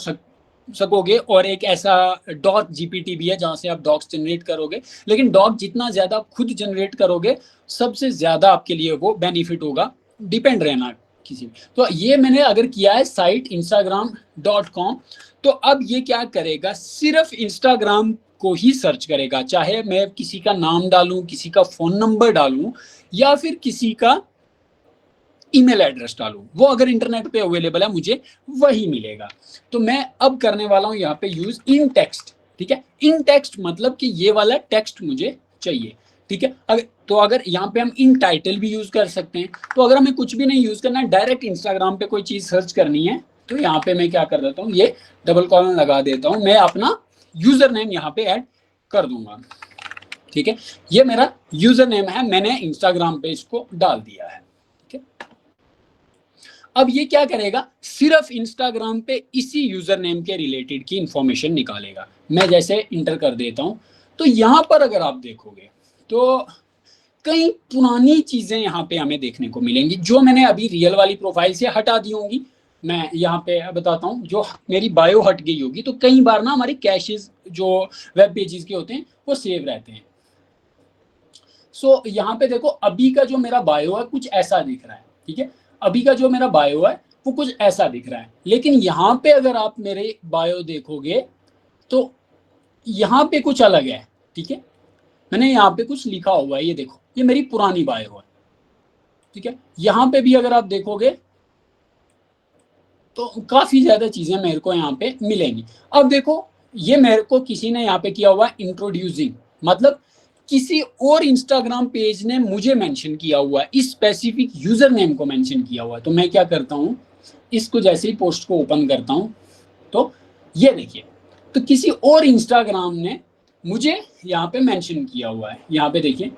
सकोगे। और एक ऐसा डॉक जीपीटी भी है जहां से आप डॉक्स जनरेट करोगे, लेकिन डॉक जितना ज्यादा खुद जनरेट करोगे सबसे ज्यादा आपके लिए वो बेनिफिट होगा, डिपेंड रहना किसी भी। तो ये मैंने अगर किया है साइट instagram.com, तो अब ये क्या करेगा, सिर्फ इंस्टाग्राम को ही सर्च करेगा, चाहे मैं किसी का नाम डालूं, किसी का फोन नंबर डालूं, या फिर किसी का ईमेल एड्रेस डालूं, वो अगर इंटरनेट पे अवेलेबल है मुझे वही मिलेगा। तो मैं अब करने वाला हूं यहाँ पे यूज इन टेक्स्ट, ठीक है। इन टेक्स्ट मतलब कि ये वाला टेक्स्ट मुझे चाहिए, ठीक है। अगर यहाँ पे हम इन टाइटल भी यूज कर सकते हैं। तो अगर हमें कुछ भी नहीं यूज करना है, डायरेक्ट इंस्टाग्राम पे कोई चीज सर्च करनी है, तो यहाँ पे मैं क्या कर देता हूँ, ये डबल कॉलन लगा देता हूँ, मैं अपना यूजर नेम यहाँ पे ऐड कर दूंगा, ठीक है। ये मेरा यूजर नेम है, मैंने इंस्टाग्राम पे इसको डाल दिया है, ठीक है। अब ये क्या करेगा, सिर्फ इंस्टाग्राम पे इसी यूजर नेम के रिलेटेड की इंफॉर्मेशन निकालेगा। मैं जैसे इंटर कर देता हूं, तो यहां पर अगर आप देखोगे तो कई पुरानी चीजें यहाँ पे हमें देखने को मिलेंगी, जो मैंने अभी रियल वाली प्रोफाइल से हटा दी होंगी। मैं यहाँ पे बताता हूँ, जो मेरी बायो हट गई होगी, तो कई बार ना हमारी कैशेस जो वेब पेजेस के होते हैं वो सेव रहते हैं। सो यहाँ पे देखो, अभी का जो मेरा बायो है कुछ ऐसा दिख रहा है, ठीक है। अभी का जो मेरा बायो है वो कुछ ऐसा दिख रहा है, लेकिन यहाँ पे अगर आप मेरे बायो देखोगे तो यहाँ पे कुछ अलग है, ठीक है। मैंने यहाँ पे कुछ लिखा हुआ है, ये देखो, ये मेरी पुरानी बायो है, ठीक है। यहाँ पे भी अगर आप देखोगे तो काफी ज्यादा चीजें मेरे को यहाँ पे मिलेंगी। अब देखो, ये मेरे को किसी ने यहाँ पे किया हुआ इंट्रोड्यूसिंग, मतलब किसी और इंस्टाग्राम पेज ने मुझे मेंशन किया हुआ है, इस स्पेसिफिक यूजर नेम को मेंशन किया हुआ है। तो मैं क्या करता हूँ, इसको जैसे ही पोस्ट को ओपन करता हूँ, तो ये देखिए, तो किसी और इंस्टाग्राम ने मुझे यहाँ पे मेंशन किया हुआ है, यहाँ पे देखिए।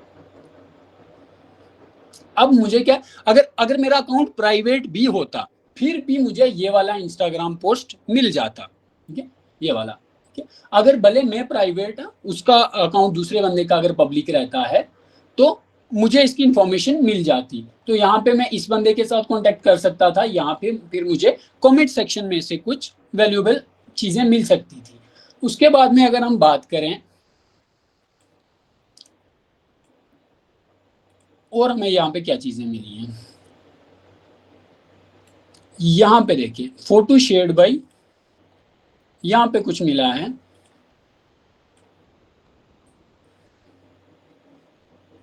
अब मुझे क्या, अगर मेरा अकाउंट प्राइवेट भी होता फिर भी मुझे ये वाला इंस्टाग्राम पोस्ट मिल जाता, ठीक है, ये वाला, ठीक है। अगर भले मैं प्राइवेट, उसका अकाउंट दूसरे बंदे का अगर पब्लिक रहता है, तो मुझे इसकी इंफॉर्मेशन मिल जाती। तो यहाँ पे मैं इस बंदे के साथ कांटेक्ट कर सकता था, यहाँ पे फिर मुझे कमेंट सेक्शन में से कुछ वैल्यूएबल चीजें मिल सकती थी। उसके बाद में अगर हम बात करें, और हमें यहाँ पे क्या चीजें मिली हैं, यहाँ पे देखिए, फोटो शेयर्ड बाय, यहाँ पे कुछ मिला है,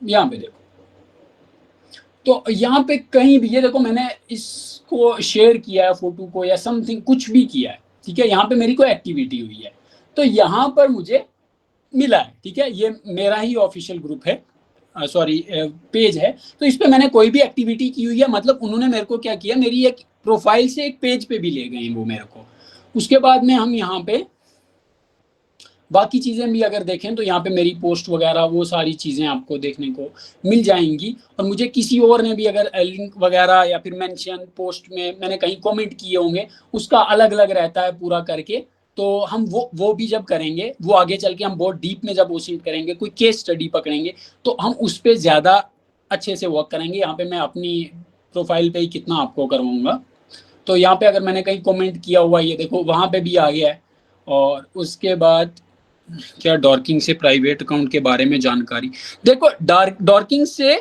यहाँ पे देखो। तो यहाँ पे कहीं भी, ये देखो, मैंने इसको शेयर किया है फोटो को, या समथिंग कुछ भी किया है, ठीक है। यहाँ पे मेरी कोई एक्टिविटी हुई है, तो यहाँ पर मुझे मिला है, ठीक है। ये मेरा ही ऑफिशियल ग्रुप है, सॉरी पेज है, तो इस पे मैंने कोई भी एक्टिविटी की हुई है, मतलब उन्होंने मेरे को क्या किया, मेरी एक प्रोफाइल से एक पेज पे भी ले गए वो मेरे को। उसके बाद में हम यहाँ पे बाकी चीजें भी अगर देखें, तो यहाँ पे मेरी पोस्ट वगैरह वो सारी चीजें आपको देखने को मिल जाएंगी। और मुझे किसी और ने भी अगर लिंक वगैरह या फिर मेंशन पोस्ट में मैंने कहीं कमेंट किए होंगे, उसका अलग अलग रहता है पूरा करके। तो हम वो भी जब करेंगे, वो आगे चल के हम बहुत डीप में जब ओसीड करेंगे, कोई केस स्टडी पकड़ेंगे, तो हम उस पर ज़्यादा अच्छे से वर्क करेंगे। यहाँ पे मैं अपनी प्रोफाइल पे ही कितना आपको करवाऊँगा। तो यहाँ पे अगर मैंने कहीं कमेंट किया हुआ, ये देखो वहाँ पे भी आ गया है। और उसके बाद क्या, डॉर्किंग से प्राइवेट अकाउंट के बारे में जानकारी, देखो डॉर्किंग से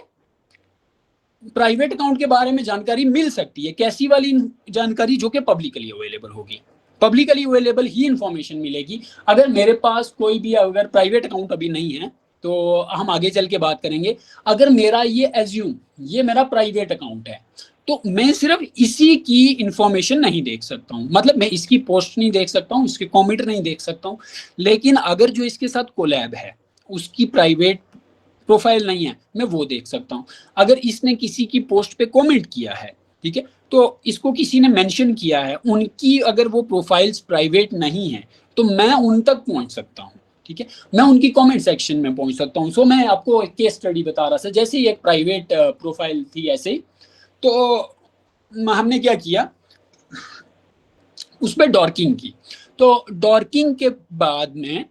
प्राइवेट अकाउंट के बारे में जानकारी मिल सकती है। कैसी वाली जानकारी, जो कि पब्लिकली अवेलेबल होगी, पब्लिकली अवेलेबल ही इंफॉर्मेशन मिलेगी। अगर मेरे पास कोई भी अगर प्राइवेट अकाउंट अभी नहीं है, तो हम आगे चल के बात करेंगे। अगर मेरा ये एज्यूम, ये मेरा प्राइवेट अकाउंट है, तो मैं सिर्फ इसी की इंफॉर्मेशन नहीं देख सकता हूँ, मतलब मैं इसकी पोस्ट नहीं देख सकता हूँ, इसके कमेंट नहीं देख सकता हूँ। लेकिन अगर जो इसके साथ कोलैब है, उसकी प्राइवेट प्रोफाइल नहीं है, मैं वो देख सकता हूँ। अगर इसने किसी की पोस्ट पे कमेंट किया है, ठीक है, तो इसको किसी ने मेंशन किया है, उनकी अगर वो प्रोफाइल्स प्राइवेट नहीं है तो मैं उन तक पहुंच सकता हूँ, ठीक है, मैं उनकी कमेंट सेक्शन में पहुंच सकता हूँ। सो मैं आपको एक केस स्टडी बता रहा था, जैसे ही एक प्राइवेट प्रोफाइल थी ऐसे ही, तो हमने क्या किया, उस पर डॉर्किंग की। तो डॉर्किंग के बाद में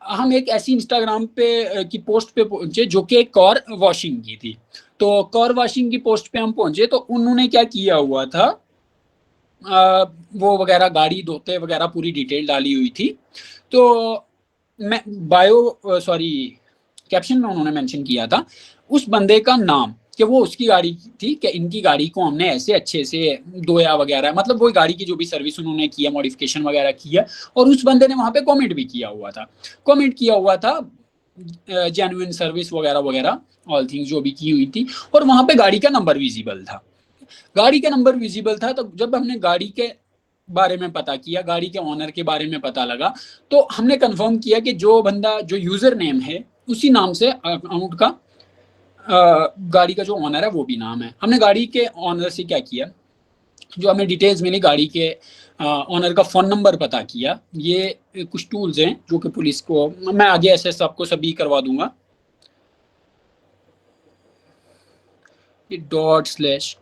हम एक ऐसी इंस्टाग्राम पे की पोस्ट पे पहुंचे जो कि कार वॉशिंग की थी। तो कार वॉशिंग की पोस्ट पे हम पहुंचे तो उन्होंने क्या किया हुआ था, वो वगैरह गाड़ी धोते वगैरह पूरी डिटेल डाली हुई थी। तो मैं कैप्शन में उन्होंने मेंशन किया था उस बंदे का नाम, कि वो उसकी गाड़ी थी, कि इनकी गाड़ी को हमने ऐसे अच्छे से धोया वगैरह, मतलब वो गाड़ी की जो भी सर्विस उन्होंने किया, मॉडिफिकेशन वगैरह किया। और उस बंदे ने वहां पे कमेंट भी किया हुआ था जेन्युइन सर्विस वगैरह वगैरह ऑल थिंग्स जो भी की हुई थी। और वहां पे गाड़ी का नंबर विजिबल था। तो जब हमने गाड़ी के बारे में पता किया, गाड़ी के ऑनर के बारे में पता लगा, तो हमने कंफर्म किया कि जो बंदा, जो यूजर नेम है उसी नाम से अकाउंट का गाड़ी का जो ऑनर है वो भी नाम है। हमने गाड़ी के ऑनर से क्या किया, जो हमें डिटेल्स मिली, गाड़ी के ऑनर का फ़ोन नंबर पता किया। ये कुछ टूल्स हैं जो कि पुलिस को मैं आगे ऐसे सबको सभी करवा दूंगा। ./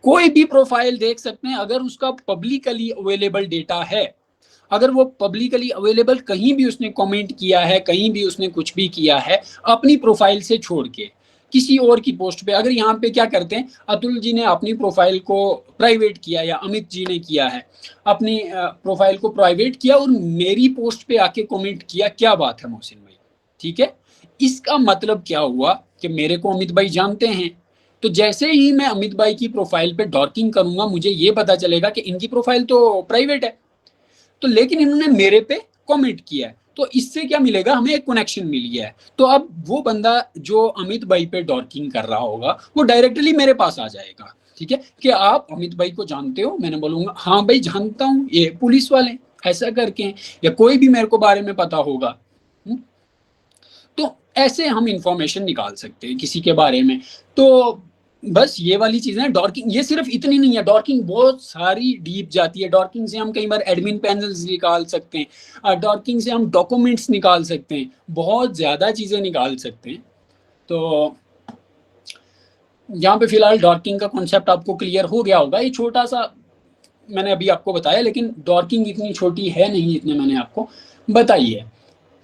कोई भी प्रोफाइल देख सकते हैं अगर उसका पब्लिकली अवेलेबल डेटा है, अगर वो पब्लिकली अवेलेबल कहीं भी उसने कमेंट किया है, कहीं भी उसने कुछ भी किया है अपनी प्रोफाइल से छोड़ के किसी और की पोस्ट पे, अगर यहाँ पे क्या करते हैं, अतुल जी ने अपनी प्रोफाइल को प्राइवेट किया या अमित जी ने किया है अपनी प्रोफाइल को प्राइवेट किया और मेरी पोस्ट पे आके कमेंट किया, क्या बात है मोहसिन भाई, ठीक है। इसका मतलब क्या हुआ कि मेरे को अमित भाई जानते हैं, तो जैसे ही मैं अमित भाई की प्रोफाइल पे डॉर्किंग करूंगा मुझे ये पता चलेगा कि इनकी प्रोफाइल तो प्राइवेट है, तो लेकिन इन्होंने मेरे पे कमेंट किया है, तो इससे क्या मिलेगा, हमें एक कनेक्शन मिल गया है। तो अब वो बंदा जो अमित भाई पे डॉर्किंग कर रहा होगा वो डायरेक्टली मेरे पास आ जाएगा, ठीक है, कि आप अमित भाई को जानते हो, मैंने बोलूंगा हाँ भाई जानता हूँ, ये पुलिस वाले ऐसा करके हैं, या कोई भी मेरे को बारे में पता होगा। तो ऐसे हम इंफॉर्मेशन निकाल सकते हैं किसी के बारे में। तो बस ये वाली चीजें, डॉर्किंग ये सिर्फ इतनी नहीं है, डॉर्किंग बहुत सारी डीप जाती है। डॉर्किंग से हम कई बार एडमिन पैनल्स निकाल सकते हैं, डॉर्किंग से हम डॉक्यूमेंट्स निकाल सकते हैं, बहुत ज्यादा चीजें निकाल सकते हैं। तो यहाँ पे फिलहाल डॉर्किंग का कॉन्सेप्ट आपको क्लियर हो गया होगा। ये छोटा सा मैंने अभी आपको बताया, लेकिन डॉर्किंग इतनी छोटी है नहीं जितने मैंने आपको बताई है।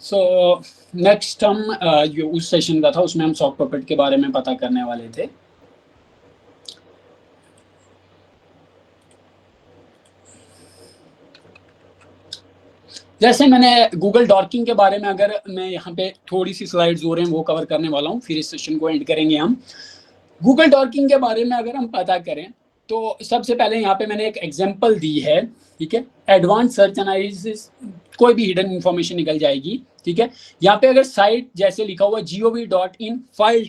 सो नेक्स्ट हम जो उस सेशन का था उसमें हम सॉक पपेट के बारे में पता करने वाले थे। जैसे मैंने गूगल डॉर्किंग के बारे में, अगर मैं यहाँ पे थोड़ी सी स्लाइड्स हो रहे हैं वो कवर करने वाला हूँ, फिर इस सेशन को एंड करेंगे हम। गूगल डॉर्किंग के बारे में अगर हम पता करें तो सबसे पहले यहाँ पे मैंने एक एग्जांपल दी है, ठीक है, एडवांस सर्च एनालिसिस, कोई भी हिडन इंफॉर्मेशन निकल जाएगी, ठीक है। यहाँ पे अगर साइट जैसे लिखा हुआ gov.in फाइल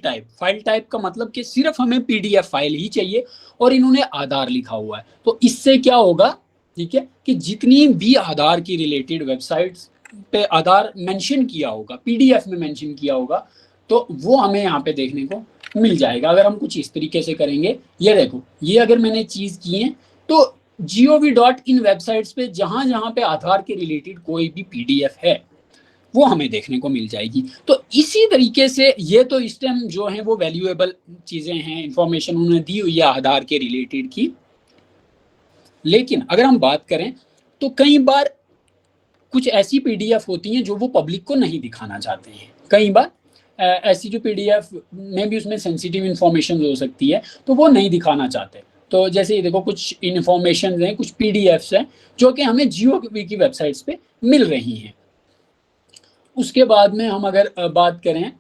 टाइप का मतलब कि सिर्फ हमें PDF फाइल ही चाहिए और इन्होंने आधार लिखा हुआ है, तो इससे क्या होगा, ठीक है, कि जितनी भी आधार की रिलेटेड वेबसाइट्स पे आधार मेंशन किया होगा, PDF में मेंशन किया होगा, तो वो हमें यहाँ पे देखने को मिल जाएगा। अगर हम कुछ इस तरीके से करेंगे, ये देखो, ये अगर मैंने चीज की है तो gov.in वेबसाइट्स पे जहां जहां पे आधार के रिलेटेड कोई भी PDF है वो हमें देखने को मिल जाएगी। तो इसी तरीके से ये तो इस टाइम जो है वो वैल्यूएबल चीजें हैं, इंफॉर्मेशन उन्होंने दी हुई है आधार के रिलेटेड की। लेकिन अगर हम बात करें तो कई बार कुछ ऐसी PDF होती हैं जो वो पब्लिक को नहीं दिखाना चाहते हैं। कई बार ऐसी जो PDF में भी उसमें सेंसिटिव इंफॉर्मेशन हो सकती है तो वो नहीं दिखाना चाहते। तो जैसे ये देखो, कुछ इन्फॉर्मेशन हैं, कुछ PDFs हैं जो कि हमें GOV की वेबसाइट्स पे मिल रही हैं। उसके बाद में हम अगर बात करें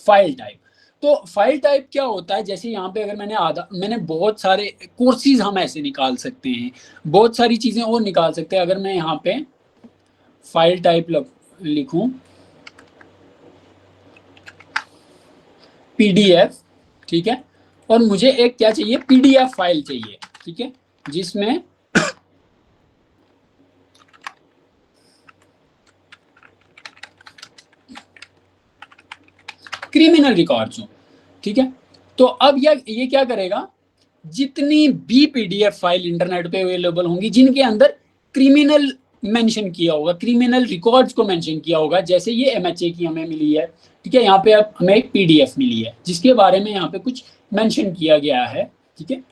फाइल टाइप, तो फाइल टाइप क्या होता है, जैसे यहाँ पे अगर मैंने बहुत सारे कोर्सेज हम ऐसे निकाल सकते हैं, बहुत सारी चीज़ें और निकाल सकते हैं। अगर मैं यहाँ पे फाइल टाइप लिखूं PDF, ठीक है, और मुझे एक क्या चाहिए, PDF फाइल चाहिए, ठीक है, जिसमें क्रिमिनल रिकॉर्ड्स हो, ठीक है। तो अब ये क्या करेगा, जितनी भी पीडीएफ फाइल इंटरनेट पे अवेलेबल होंगी जिनके अंदर क्रिमिनल मेंशन किया होगा, क्रिमिनल रिकॉर्ड्स को मेंशन किया होगा, जैसे ये एमएचए की हमें मिली है, ठीक है, यहाँ पे अब हमें एक पीडीएफ मिली है जिसके बारे में यहाँ पे कुछ मेंशन किया गया है, ठीक है।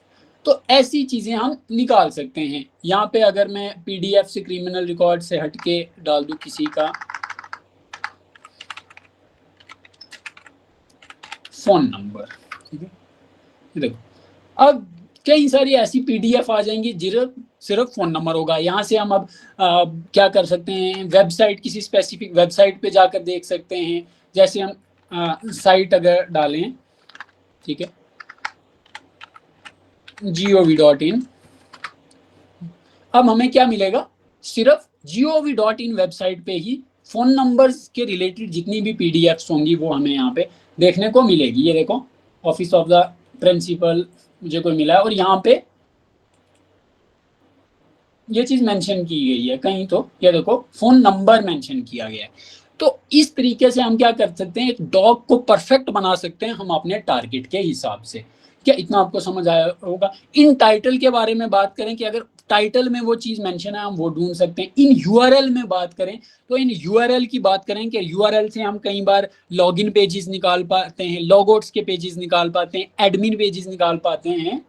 तो ऐसी चीजें हम निकाल सकते हैं। यहाँ पे अगर मैं पीडीएफ से क्रिमिनल रिकॉर्ड से हटके डाल दूं किसी का फोन नंबर, ठीक है, देखो अब कई सारी ऐसी पीडीएफ आ जाएंगी सिर्फ फोन नंबर होगा। यहाँ से हम अब क्या कर सकते हैं, वेबसाइट, किसी स्पेसिफिक वेबसाइट पे जाकर देख सकते हैं। जैसे हम साइट अगर डालें, ठीक है, gov.in, अब हमें क्या मिलेगा, सिर्फ gov.in वेबसाइट पे ही फोन नंबर्स के रिलेटेड जितनी भी पीडीएफ्स होंगी वो हमें यहाँ पे देखने को मिलेगी। ये देखो, ऑफिस ऑफ द प्रिंसिपल मुझे कोई मिला है और यहाँ पे ये चीज मेंशन की गई है कहीं, तो ये देखो फोन नंबर मेंशन किया गया है। तो इस तरीके से हम क्या कर सकते हैं, एक डॉग को परफेक्ट बना सकते हैं हम अपने टारगेट के हिसाब से। क्या इतना आपको समझ आया होगा? इन टाइटल के बारे में बात करें कि अगर टाइटल में वो चीज मेंशन है हम वो ढूंढ सकते हैं। इन यूआरएल में बात करें तो इन यूआरएल की बात करें कि यूआरएल से हम कई बार लॉगिन पेजेस निकाल पाते हैं, लॉगआउट्स के पेजेस निकाल पाते हैं, एडमिन पेजेस निकाल पाते हैं।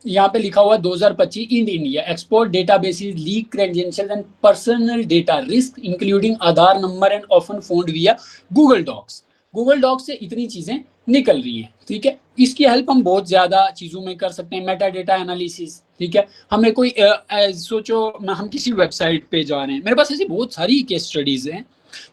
यहाँ पे लिखा हुआ 2025 in India export databases leak credentials and personal data risk including Aadhaar number and often found विया गूगल डॉक्स। गूगल डॉक्स से इतनी चीजें निकल रही हैं, ठीक है। इसकी हेल्प हम बहुत ज्यादा चीजों में कर सकते हैं। मेटा डेटा एनालिसिस, ठीक है, हमें कोई सोचो हम किसी वेबसाइट पे जा रहे हैं, मेरे पास ऐसी बहुत सारी केस स्टडीज हैं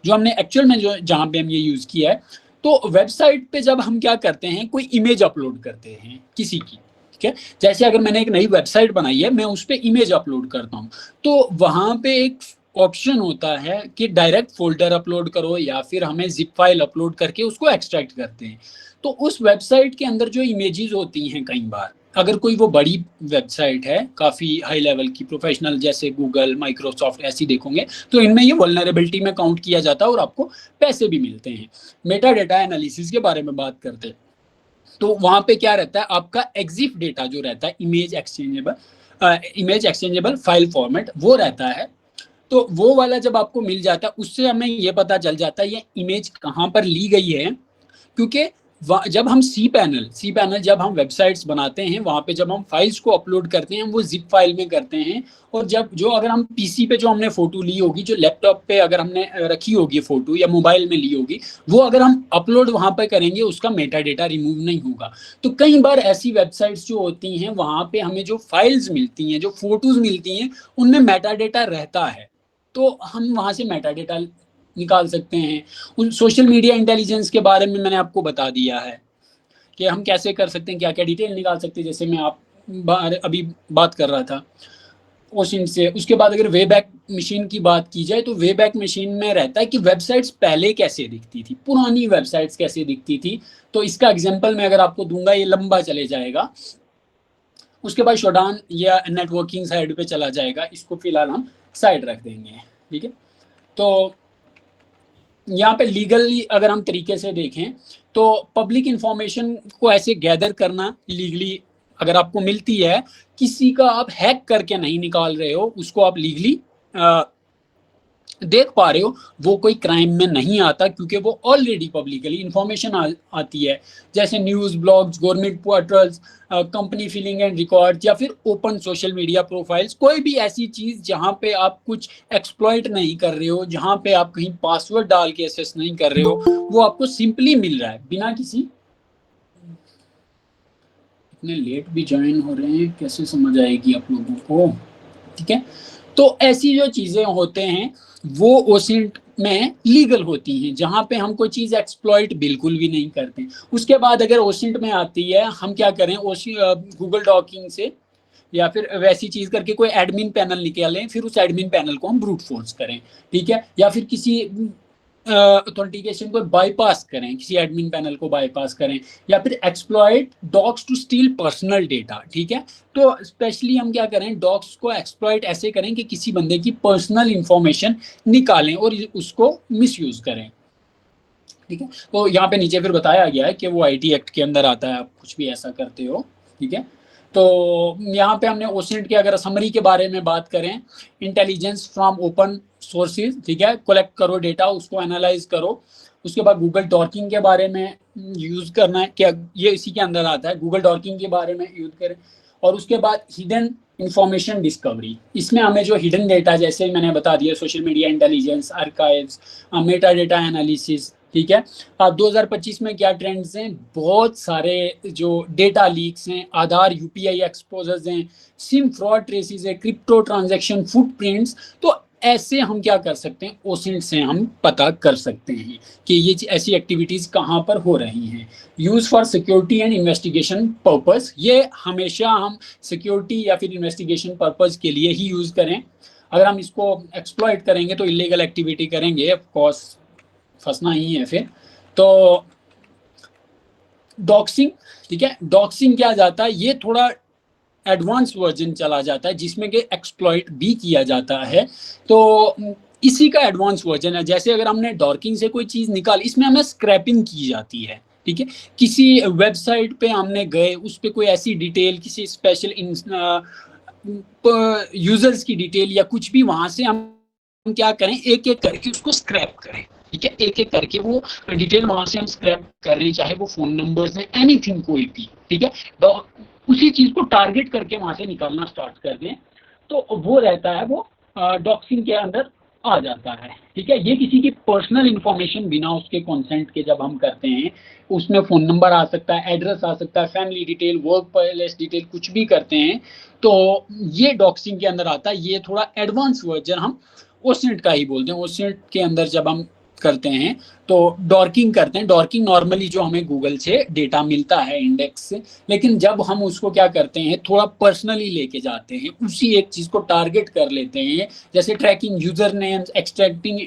जो हमने एक्चुअल में जो जहाँ पे हम ये यूज किया है। तो वेबसाइट पे जब हम क्या करते हैं, कोई इमेज अपलोड करते हैं किसी की, ठीक है, जैसे अगर मैंने एक नई वेबसाइट बनाई है, मैं उस पर इमेज अपलोड करता हूँ, तो वहां पे एक ऑप्शन होता है कि डायरेक्ट फोल्डर अपलोड करो या फिर हमें जिप फाइल अपलोड करके उसको एक्सट्रैक्ट करते हैं। तो उस वेबसाइट के अंदर जो इमेजेस होती हैं, कई बार अगर कोई वो बड़ी वेबसाइट है काफ़ी हाई लेवल की, प्रोफेशनल, जैसे गूगल, माइक्रोसॉफ्ट ऐसी देखोगे, तो इनमें ये वल्नरेबिलिटी में काउंट किया जाता है और आपको पैसे भी मिलते हैं। मेटा डेटा एनालिसिस के बारे में बात करते हैं तो वहाँ पे क्या रहता है, आपका एग्जिफ डेटा जो रहता है, इमेज एक्सचेंजेबल फाइल फॉर्मेट, वो रहता है। तो वो वाला जब आपको मिल जाता है, उससे हमें ये पता चल जाता है ये इमेज कहाँ पर ली गई है, क्योंकि जब हम सी पैनल जब हम वेबसाइट्स बनाते हैं, वहाँ पे जब हम फाइल्स को अपलोड करते हैं वो जिप फाइल में करते हैं। और जब जो अगर हम पीसी पे जो हमने फोटो ली होगी, जो लैपटॉप पे अगर हमने रखी होगी फोटो या मोबाइल में ली होगी, वो अगर हम अपलोड वहाँ पे करेंगे उसका मेटा डेटा रिमूव नहीं होगा। तो कई बार ऐसी वेबसाइट्स जो होती हैं वहाँ पे हमें जो फाइल्स मिलती हैं, जो फोटोज मिलती हैं, उनमें मेटा डेटा रहता है, तो हम वहाँ से मेटा डेटा निकाल सकते हैं। उन सोशल मीडिया इंटेलिजेंस के बारे में मैंने आपको बता दिया है कि हम कैसे कर सकते हैं, क्या क्या डिटेल निकाल सकते हैं, जैसे मैं अभी बात कर रहा था ओसिन से। उसके बाद अगर वे बैक मशीन की बात की जाए तो वे बैक मशीन में रहता है कि वेबसाइट्स पहले कैसे दिखती थी, पुरानी वेबसाइट्स कैसे दिखती थी। तो इसका एग्जाम्पल मैं अगर आपको दूंगा, ये लंबा चले जाएगा। उसके बाद शोडाउन या नेटवर्किंग साइड पे चला जाएगा, इसको फिलहाल हम साइड रख देंगे, ठीक है। तो यहाँ पे लीगली अगर हम तरीके से देखें तो पब्लिक इंफॉर्मेशन को ऐसे गैदर करना लीगली अगर आपको मिलती है, किसी का आप हैक करके नहीं निकाल रहे हो, उसको आप लीगली देख पा रहे हो, वो कोई क्राइम में नहीं आता, क्योंकि वो ऑलरेडी पब्लिकली इंफॉर्मेशन आती है। जैसे news, blogs, government portals, company feeling and record, या फिर ओपन सोशल मीडिया प्रोफाइल्स, कोई भी ऐसी चीज़ जहाँ पे आप कुछ एक्सप्लॉइट नहीं कर रहे हो, जहाँ पे आप कहीं पासवर्ड डाल के एक्सेस नहीं कर रहे हो, वो आपको सिंपली मिल रहा है बिना किसी। इतने लेट भी ज्वाइन हो रहे हैं, कैसे समझ आएगी आप लोगों को, ठीक है। तो ऐसी जो चीज़ें होते हैं वो ओसिंट में लीगल होती हैं, जहाँ पे हम कोई चीज़ एक्सप्लॉइट बिल्कुल भी नहीं करते। उसके बाद अगर ओसिंट में आती है, हम क्या करें, गूगल डॉकिंग से या फिर वैसी चीज़ करके कोई एडमिन पैनल निकालें, फिर उस एडमिन पैनल को हम ब्रूट फोर्स करें, ठीक है, या फिर किसी ऑथेंटिकेशन को बाईपास करें, किसी एडमिन पैनल को बाईपास करें, या फिर exploit docs to steal personal data, ठीक है। तो स्पेशली हम क्या करें, डॉक्स को एक्सप्लॉइट ऐसे करें कि किसी बंदे की पर्सनल इंफॉर्मेशन निकालें और उसको मिसयूज करें। ठीक है। तो यहाँ पे नीचे फिर बताया गया है कि वो आईटी एक्ट के अंदर आता है, आप कुछ भी ऐसा करते हो, ठीक है। तो यहाँ पे हमने ओसेंट के अगर समरी के बारे में बात करें, इंटेलिजेंस फ्रॉम ओपन सोर्सेज, ठीक है, कलेक्ट करो डेटा, उसको एनालाइज करो। उसके बाद गूगल डॉकिंग के बारे में यूज करना है, क्या ये इसी के अंदर आता है, गूगल डॉकिंग के बारे में यूज करें। और उसके बाद हिडन इंफॉर्मेशन डिस्कवरी, इसमें हमें जो हिडन डेटा, जैसे मैंने बता दिया, social media intelligence, archives, Meta data analysis, ठीक है। अब 2025 में क्या ट्रेंड्स हैं, बहुत सारे जो डेटा लीक्स हैं, आधार यूपीआई एक्सपोजर्स हैं, सिम फ्रॉड ट्रेसेस है, क्रिप्टो ट्रांजैक्शन फुटप्रिंट्स। तो ऐसे हम क्या कर सकते हैं, ओसेंट से हम पता कर सकते हैं कि ये ऐसी एक्टिविटीज कहाँ पर हो रही हैं। Use for security and investigation purpose, ये हमेशा हम सिक्योरिटी या फिर इन्वेस्टिगेशन पर्पस के लिए ही यूज करें। अगर हम इसको एक्सप्लॉइट करेंगे तो इलीगल एक्टिविटी करेंगे, ऑफ कोर्स फंसना ही है फिर। तो डॉक्सिंग, ठीक है, डॉक्सिंग क्या जाता है, ये थोड़ा एडवांस वर्जन चला जाता है जिसमें कि एक्सप्लॉइट भी किया जाता है। तो इसी का एडवांस वर्जन है। जैसे अगर हमने डॉर्किंग से कोई चीज़ निकाल, इसमें हमें स्क्रैपिंग की जाती है, ठीक है। किसी वेबसाइट पे हमने गए, उस पर कोई ऐसी डिटेल, किसी स्पेशल यूजर्स की डिटेल या कुछ भी, वहां से हम क्या करें, एक एक करके उसको स्क्रैप करें, ठीक है। एक एक करके वो डिटेल वहां से हम स्क्रैप कर रहे हैं, चाहे वो फोन नंबर्स हैं, एनीथिंग, कोई भी, ठीक है। उसी चीज को टारगेट करके वहां से निकालना स्टार्ट कर दें, तो वो रहता है, वो डॉक्सिंग के अंदर आ जाता है, ठीक है। ये किसी की पर्सनल इंफॉर्मेशन बिना उसके कंसेंट के जब हम करते हैं, उसमें फोन नंबर आ सकता है, एड्रेस आ सकता है, family detail, work place detail, कुछ भी करते हैं, तो ये डॉक्सिंग के अंदर आता है। ये थोड़ा एडवांस वर्जन हम ओसेंट का ही बोलते हैं। ओसेंट के अंदर जब हम करते हैं तो डॉर्किंग करते हैं। डॉर्किंग नॉर्मली जो हमें गूगल से डेटा मिलता है इंडेक्स से, लेकिन जब हम उसको क्या करते हैं, थोड़ा पर्सनली लेके जाते हैं, उसी एक चीज को टारगेट कर लेते हैं, जैसे tracking user names, extracting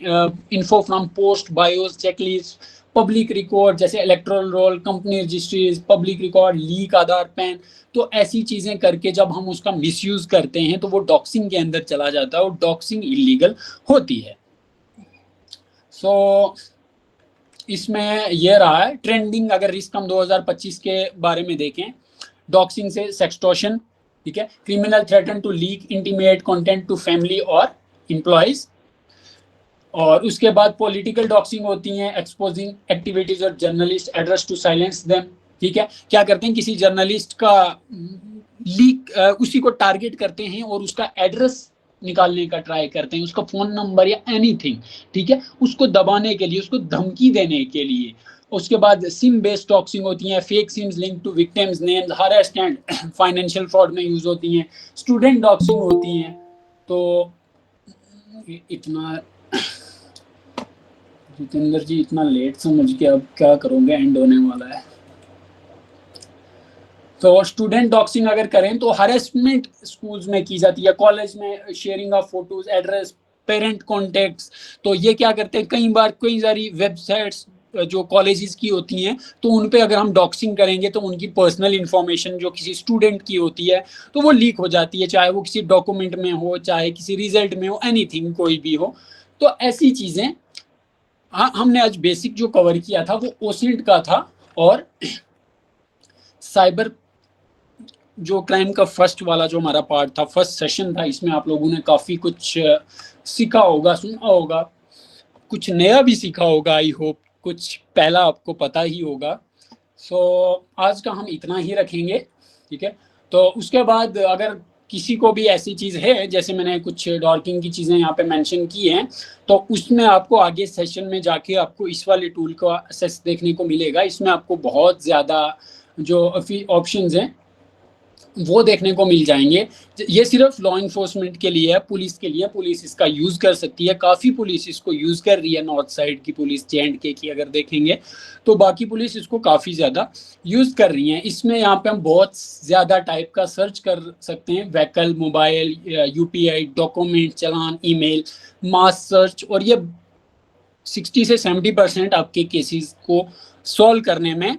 info from post, bios, checklist, public record, जैसे electoral roll, company registries, public record, leak Aadhaar, PAN. तो ऐसी चीजें करके जब हम उसका मिसयूज करते हैं तो वो डॉक्सिंग के अंदर चला जाता है और डॉक्सिंग इलीगल होती है। सो इसमें यह रहा है ट्रेंडिंग। अगर रिस्क हम 2025 के बारे में देखें, डॉक्सिंग से सेक्सटॉर्शन, ठीक है, criminal threaten to leak intimate content to family और एम्प्लॉयज। और उसके बाद पॉलिटिकल डॉक्सिंग होती हैं, एक्सपोजिंग एक्टिविटीज और journalist, address to silence them, ठीक है। क्या करते हैं, किसी जर्नलिस्ट का लीक, उसी को टारगेट करते हैं और उसका एड्रेस निकालने का ट्राई करते हैं, उसका फोन नंबर या एनीथिंग, ठीक है, उसको दबाने के लिए, उसको धमकी देने के लिए। उसके बाद सिम बेस्ड डॉक्सिंग होती हैं, fake SIMs link to victims names, harass and financial fraud में यूज होती हैं। स्टूडेंट डॉक्सिंग होती हैं। तो इतना जितेंद्र जी इतना लेट समझ के अब क्या करोगे, एंड होने वाला है। तो स्टूडेंट डॉक्सिंग अगर करें तो हरेसमेंट स्कूल्स में की जाती है, कॉलेज में sharing of photos, address, parent contacts. तो ये क्या करते हैं, कई बार कई सारी वेबसाइट्स जो कॉलेजेस की होती हैं, तो उन पे अगर हम डॉक्सिंग करेंगे तो उनकी पर्सनल इंफॉर्मेशन जो किसी स्टूडेंट की होती है तो वो लीक हो जाती है, चाहे वो किसी डॉक्यूमेंट में हो, चाहे किसी रिजल्ट में हो, एनीथिंग, कोई भी हो। तो ऐसी चीज़ें हमने आज बेसिक जो कवर किया था वो ओसेंट का था। और साइबर जो क्राइम का फर्स्ट वाला जो हमारा पार्ट था, फर्स्ट सेशन था, इसमें आप लोगों ने काफ़ी कुछ सीखा होगा, सुना होगा, कुछ नया भी सीखा होगा, आई होप। कुछ पहला आपको पता ही होगा। सो आज का हम इतना ही रखेंगे, ठीक है। तो उसके बाद अगर किसी को भी ऐसी चीज़ है, जैसे मैंने कुछ डॉर्किंग की चीज़ें यहाँ पे मेंशन की हैं, तो उसमें आपको आगे सेशन में जाके आपको इस वाले टूल का एक्सेस देखने को मिलेगा। इसमें आपको बहुत ज़्यादा जो ऑप्शंस हैं वो देखने को मिल जाएंगे। ये सिर्फ लॉ इन्फोर्समेंट के लिए है, पुलिस के लिए, पुलिस इसका यूज़ कर सकती है। काफ़ी पुलिस इसको यूज़ कर रही है, नॉर्थ साइड की पुलिस, J&K की अगर देखेंगे तो बाकी पुलिस इसको काफ़ी ज़्यादा यूज़ कर रही हैं। इसमें यहाँ पे हम बहुत ज़्यादा टाइप का सर्च कर सकते हैं, व्हीकल, मोबाइल, UPI, डॉक्यूमेंट, चालान, ईमेल, मास सर्च। और ये 60 से 70% आपके केसेस को सॉल्व करने में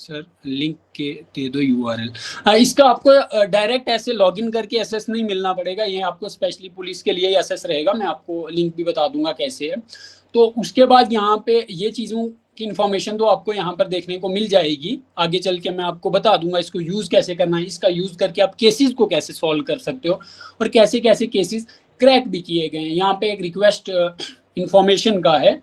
सर लिंक के दे दो URL। इसका आपको डायरेक्ट ऐसे लॉगिन करके एसएस नहीं मिलना पड़ेगा, ये आपको स्पेशली पुलिस के लिए ही एसएस रहेगा। मैं आपको लिंक भी बता दूंगा कैसे है। तो उसके बाद यहाँ पे ये चीज़ों की इन्फॉर्मेशन तो आपको यहाँ पर देखने को मिल जाएगी। आगे चल के मैं आपको बता दूंगा इसको यूज़ कैसे करना है, इसका यूज़ करके आप केसेस को कैसे सॉल्व कर सकते हो और कैसे कैसे केसेस क्रैक भी किए गए हैं। यहाँ पे एक रिक्वेस्ट इंफॉर्मेशन का है,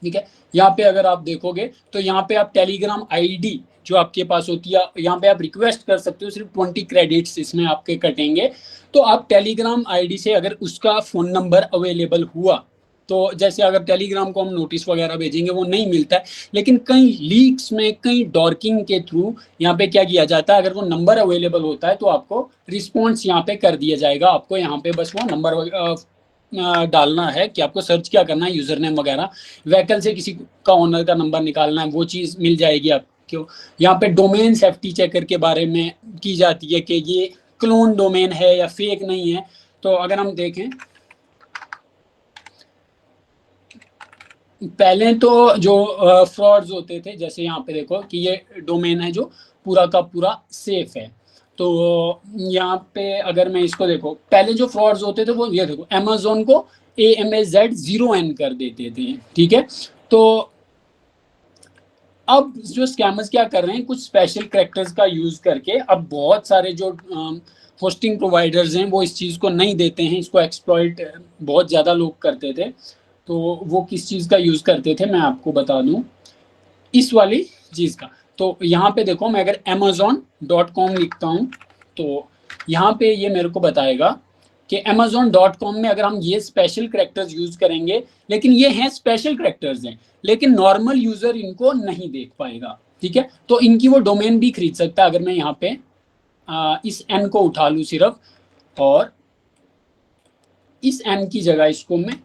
ठीक है। यहाँ पे अगर आप देखोगे तो यहाँ पे आप टेलीग्राम आईडी जो आपके पास होती है, यहाँ पे आप रिक्वेस्ट कर सकते हो। सिर्फ 20 क्रेडिट्स इसमें आपके कटेंगे। तो आप टेलीग्राम आईडी से अगर उसका फ़ोन नंबर अवेलेबल हुआ, तो जैसे अगर टेलीग्राम को हम नोटिस वगैरह भेजेंगे वो नहीं मिलता है, लेकिन कई लीक्स में, कई डॉर्किंग के थ्रू यहाँ पे क्या किया जाता है, अगर वो नंबर अवेलेबल होता है तो आपको रिस्पॉन्स यहाँ पे कर दिया जाएगा। आपको यहाँ पे बस वो नंबर डालना है कि आपको सर्च क्या करना है, यूजर नेम वगैरह, व्हीकल से किसी का ओनर का नंबर निकालना है, वो चीज़ मिल जाएगी आपको। यहाँ पे डोमेन सेफ्टी चेकर के बारे में की जाती है कि ये क्लोन डोमेन है या फेक नहीं है। तो अगर हम देखें, पहले तो जो फ्रॉड्स होते थे, जैसे यहाँ पे देखो कि ये डोमेन है जो पूरा का पूरा सेफ है। तो यहाँ पे अगर मैं इसको देखो, पहले जो फ्रॉड्स होते थे वो ये देखो, अमेजोन को AMAZ0N कर देते थे, ठीक है। तो अब जो स्कैमर्स क्या कर रहे हैं, कुछ स्पेशल कैरेक्टर्स का यूज करके, अब बहुत सारे जो होस्टिंग प्रोवाइडर्स हैं वो इस चीज़ को नहीं देते हैं, इसको एक्सप्लॉइट बहुत ज़्यादा लोग करते थे। तो वो किस चीज़ का यूज़ करते थे मैं आपको बता दूं, इस वाली चीज़ का। तो यहाँ पे देखो, मैं अगर amazon.com लिखता हूँ तो यहाँ पे ये मेरे को बताएगा कि amazon.com में अगर हम ये स्पेशल कैरेक्टर्स यूज़ करेंगे, लेकिन ये हैं स्पेशल कैरेक्टर्स हैं, लेकिन नॉर्मल यूज़र इनको नहीं देख पाएगा, ठीक है। तो इनकी वो डोमेन भी खरीद सकता है। अगर मैं यहाँ पे इस N को उठा लूँ सिर्फ, और इस N की जगह इसको मैं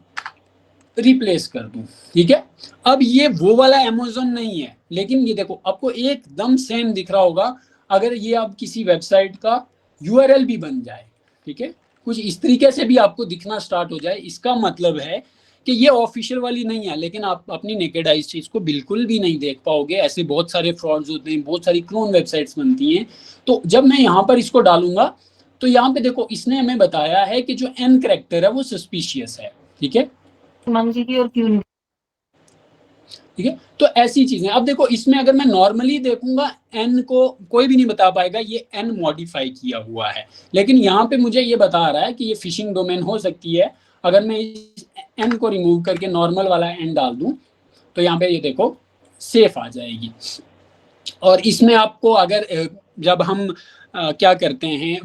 रिप्लेस कर दूं, ठीक है। अब ये वो वाला अमेज़न नहीं है, लेकिन ये देखो आपको एकदम सेम दिख रहा होगा। अगर ये आप किसी वेबसाइट का URL भी बन जाए, ठीक है, कुछ इस तरीके से भी आपको दिखना स्टार्ट हो जाए, इसका मतलब है कि ये ऑफिशियल वाली नहीं है, लेकिन आप अपनी नेकेड आइज चीज को बिल्कुल भी नहीं देख पाओगे। ऐसे बहुत सारे फ्रॉड्स होते हैं, बहुत सारी क्लोन वेबसाइट्स बनती हैं। तो जब मैं यहाँ पर इसको डालूंगा तो यहाँ पे देखो, इसने हमें बताया है कि जो N कैरेक्टर है वो सस्पिशियस है, ठीक है, और क्यों, ठीक है। तो ऐसी चीजें, अब देखो इसमें अगर मैं नॉर्मली देखूंगा N को कोई भी नहीं बता पाएगा, ये N मॉडिफाई किया हुआ है। लेकिन यहाँ पे मुझे ये बता रहा है कि ये फिशिंग डोमेन हो सकती है। अगर मैं इस N को रिमूव करके नॉर्मल वाला N डाल दूं तो यहाँ पे ये देखो सेफ आ जाएगी। और इसमें आपको अगर जब हम क्या करते हैं,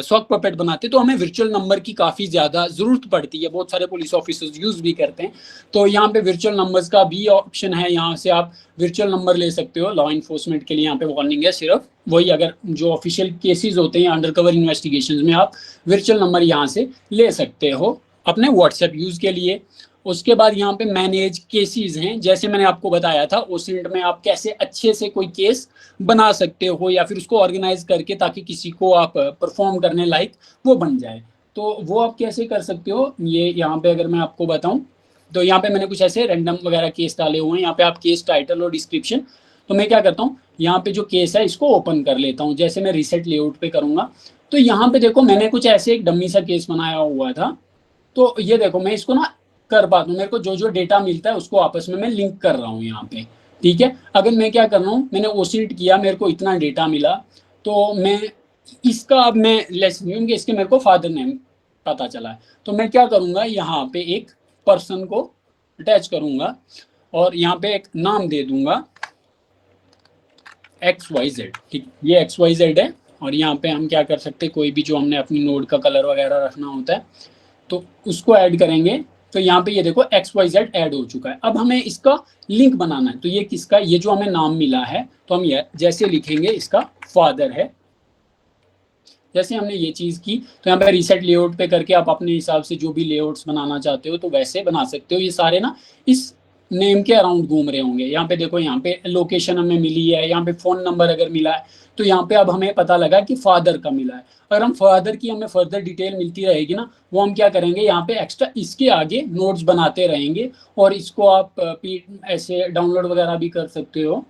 सॉक पपेट बनाते तो हमें वर्चुअल नंबर की काफ़ी ज़्यादा ज़रूरत पड़ती है, बहुत सारे पुलिस ऑफिसर्स यूज़ भी करते हैं। तो यहाँ पे वर्चुअल नंबर्स का भी ऑप्शन है, यहाँ से आप वर्चुअल नंबर ले सकते हो। लॉ इन्फोर्समेंट के लिए यहाँ पे वार्निंग है सिर्फ, वही अगर जो ऑफिशियल केसेस होते हैं अंडरकवर इन्वेस्टिगेशंस में आप वर्चुअल नंबर यहाँ से ले सकते हो अपने व्हाट्सएप यूज़ के लिए। उसके बाद यहाँ पे मैनेज केसेस हैं, जैसे मैंने आपको बताया था ओसेंट में आप कैसे अच्छे से कोई केस बना सकते हो या फिर उसको ऑर्गेनाइज करके ताकि किसी को आप परफॉर्म करने लायक वो बन जाए। तो वो आप कैसे कर सकते हो, ये यहाँ पे अगर मैं आपको बताऊं तो यहाँ पे मैंने कुछ ऐसे रैंडम वगैरह केस डाले हुए हैं। यहाँ पे आप केस टाइटल और डिस्क्रिप्शन, तो मैं क्या करता हूँ, यहाँ पे जो केस है इसको ओपन कर लेता हूँ। जैसे मैं रीसेट लेआउट पे करूँगा तो यहाँ पे देखो मैंने कुछ ऐसे एक डमी सा केस बनाया हुआ था। तो ये देखो मैं इसको ना कर पाता हूँ, मेरे को जो जो डेटा मिलता है उसको आपस में मैं लिंक कर रहा हूँ यहाँ पे, ठीक है। अगर मैं क्या कर रहा हूँ, मैंने ओसीट किया, मेरे को इतना डेटा मिला, तो मैं इसका अब मैं लेस क्योंकि इसके मेरे को फादर नेम पता चला है, तो मैं क्या करूँगा, यहाँ पे एक पर्सन को अटैच करूँगा और यहाँ पे एक नाम दे दूंगा XYZ, ठीक, ये XYZ है। और यहाँ पे हम क्या कर सकते हैं, कोई भी जो हमने अपनी नोड का कलर वगैरह रखना होता है तो उसको ऐड करेंगे। तो यहाँ पे ये देखो XYZ ऐड हो चुका है। अब हमें इसका लिंक बनाना है, तो ये किसका, ये जो हमें नाम मिला है तो हम ये जैसे लिखेंगे इसका फादर है। जैसे हमने ये चीज़ की तो यहाँ पे रीसेट लेआउट पे करके आप अपने हिसाब से जो भी लेआउट्स बनाना चाहते हो तो वैसे बना सकते हो। ये सारे ना इस नेम के अराउंड घूम रहे होंगे। यहाँ पे देखो, यहाँ पे लोकेशन हमें मिली है, यहाँ पे फ़ोन नंबर अगर मिला है तो यहाँ पे अब हमें पता लगा कि फादर का मिला है। अगर हम फादर की हमें फर्दर डिटेल मिलती रहेगी ना, वो हम क्या करेंगे, यहाँ पे एक्स्ट्रा इसके आगे नोट्स बनाते रहेंगे और इसको आप ऐसे डाउनलोड वगैरह भी कर सकते हो।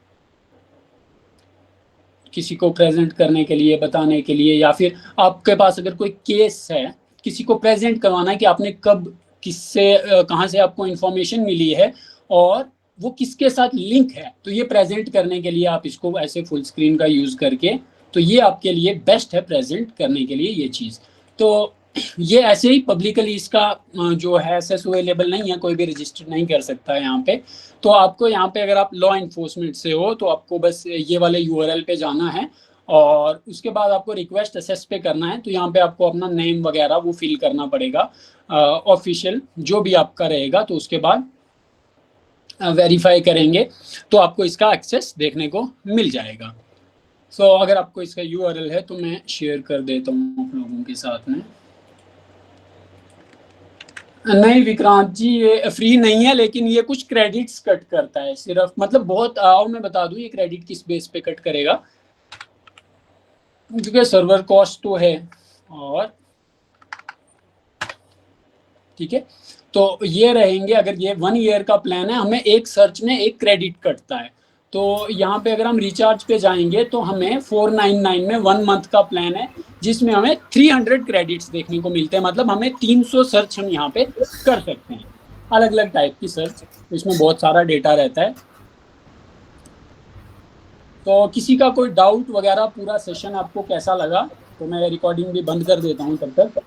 किसी को प्रेजेंट करने के लिए, बताने के लिए, या फिर आपके पास अगर कोई केस है, किसी को प्रेजेंट करवाना है कि आपने कब, किससे, कहाँ से आपको इन्फॉर्मेशन मिली है और वो किसके साथ लिंक है, तो ये प्रेजेंट करने के लिए आप इसको ऐसे फुल स्क्रीन का यूज़ करके, तो ये आपके लिए बेस्ट है प्रेजेंट करने के लिए ये चीज़। तो ये ऐसे ही पब्लिकली इसका जो है एक्सेस अवेलेबल नहीं है, कोई भी रजिस्टर नहीं कर सकता है यहाँ पे। तो आपको यहाँ पे अगर आप लॉ इन्फोर्समेंट से हो तो आपको बस ये वाले यूआरएल पे जाना है और उसके बाद आपको रिक्वेस्ट असेस पे करना है। तो यहाँ पे आपको अपना नेम वगैरह वो फिल करना पड़ेगा, ऑफिशियल जो भी आपका रहेगा, तो उसके बाद वेरीफाई करेंगे तो आपको इसका एक्सेस देखने को मिल जाएगा। सो अगर आपको इसका यूआरएल है तो मैं शेयर कर देता हूँ आप लोगों के साथ में। नहीं विक्रांत जी, ये फ्री नहीं है, लेकिन ये कुछ क्रेडिट्स कट करता है सिर्फ, मतलब बहुत आओ मैं बता दूं ये क्रेडिट किस बेस पे कट करेगा, क्योंकि सर्वर कॉस्ट तो है। और ठीक है, तो ये रहेंगे, अगर ये 1 ईयर का प्लान है, हमें एक सर्च में 1 क्रेडिट कटता है। तो यहाँ पे अगर हम रिचार्ज पे जाएंगे तो हमें 499 में 1 मंथ का प्लान है, जिसमें हमें 300 क्रेडिट्स देखने को मिलते हैं। मतलब हमें 300 सर्च हम यहाँ पे कर सकते हैं, अलग अलग टाइप की सर्च, इसमें बहुत सारा डेटा रहता है। तो किसी का कोई डाउट वगैरह, पूरा सेशन आपको कैसा लगा, तो मैं रिकॉर्डिंग भी बंद कर देता हूँ तब तक।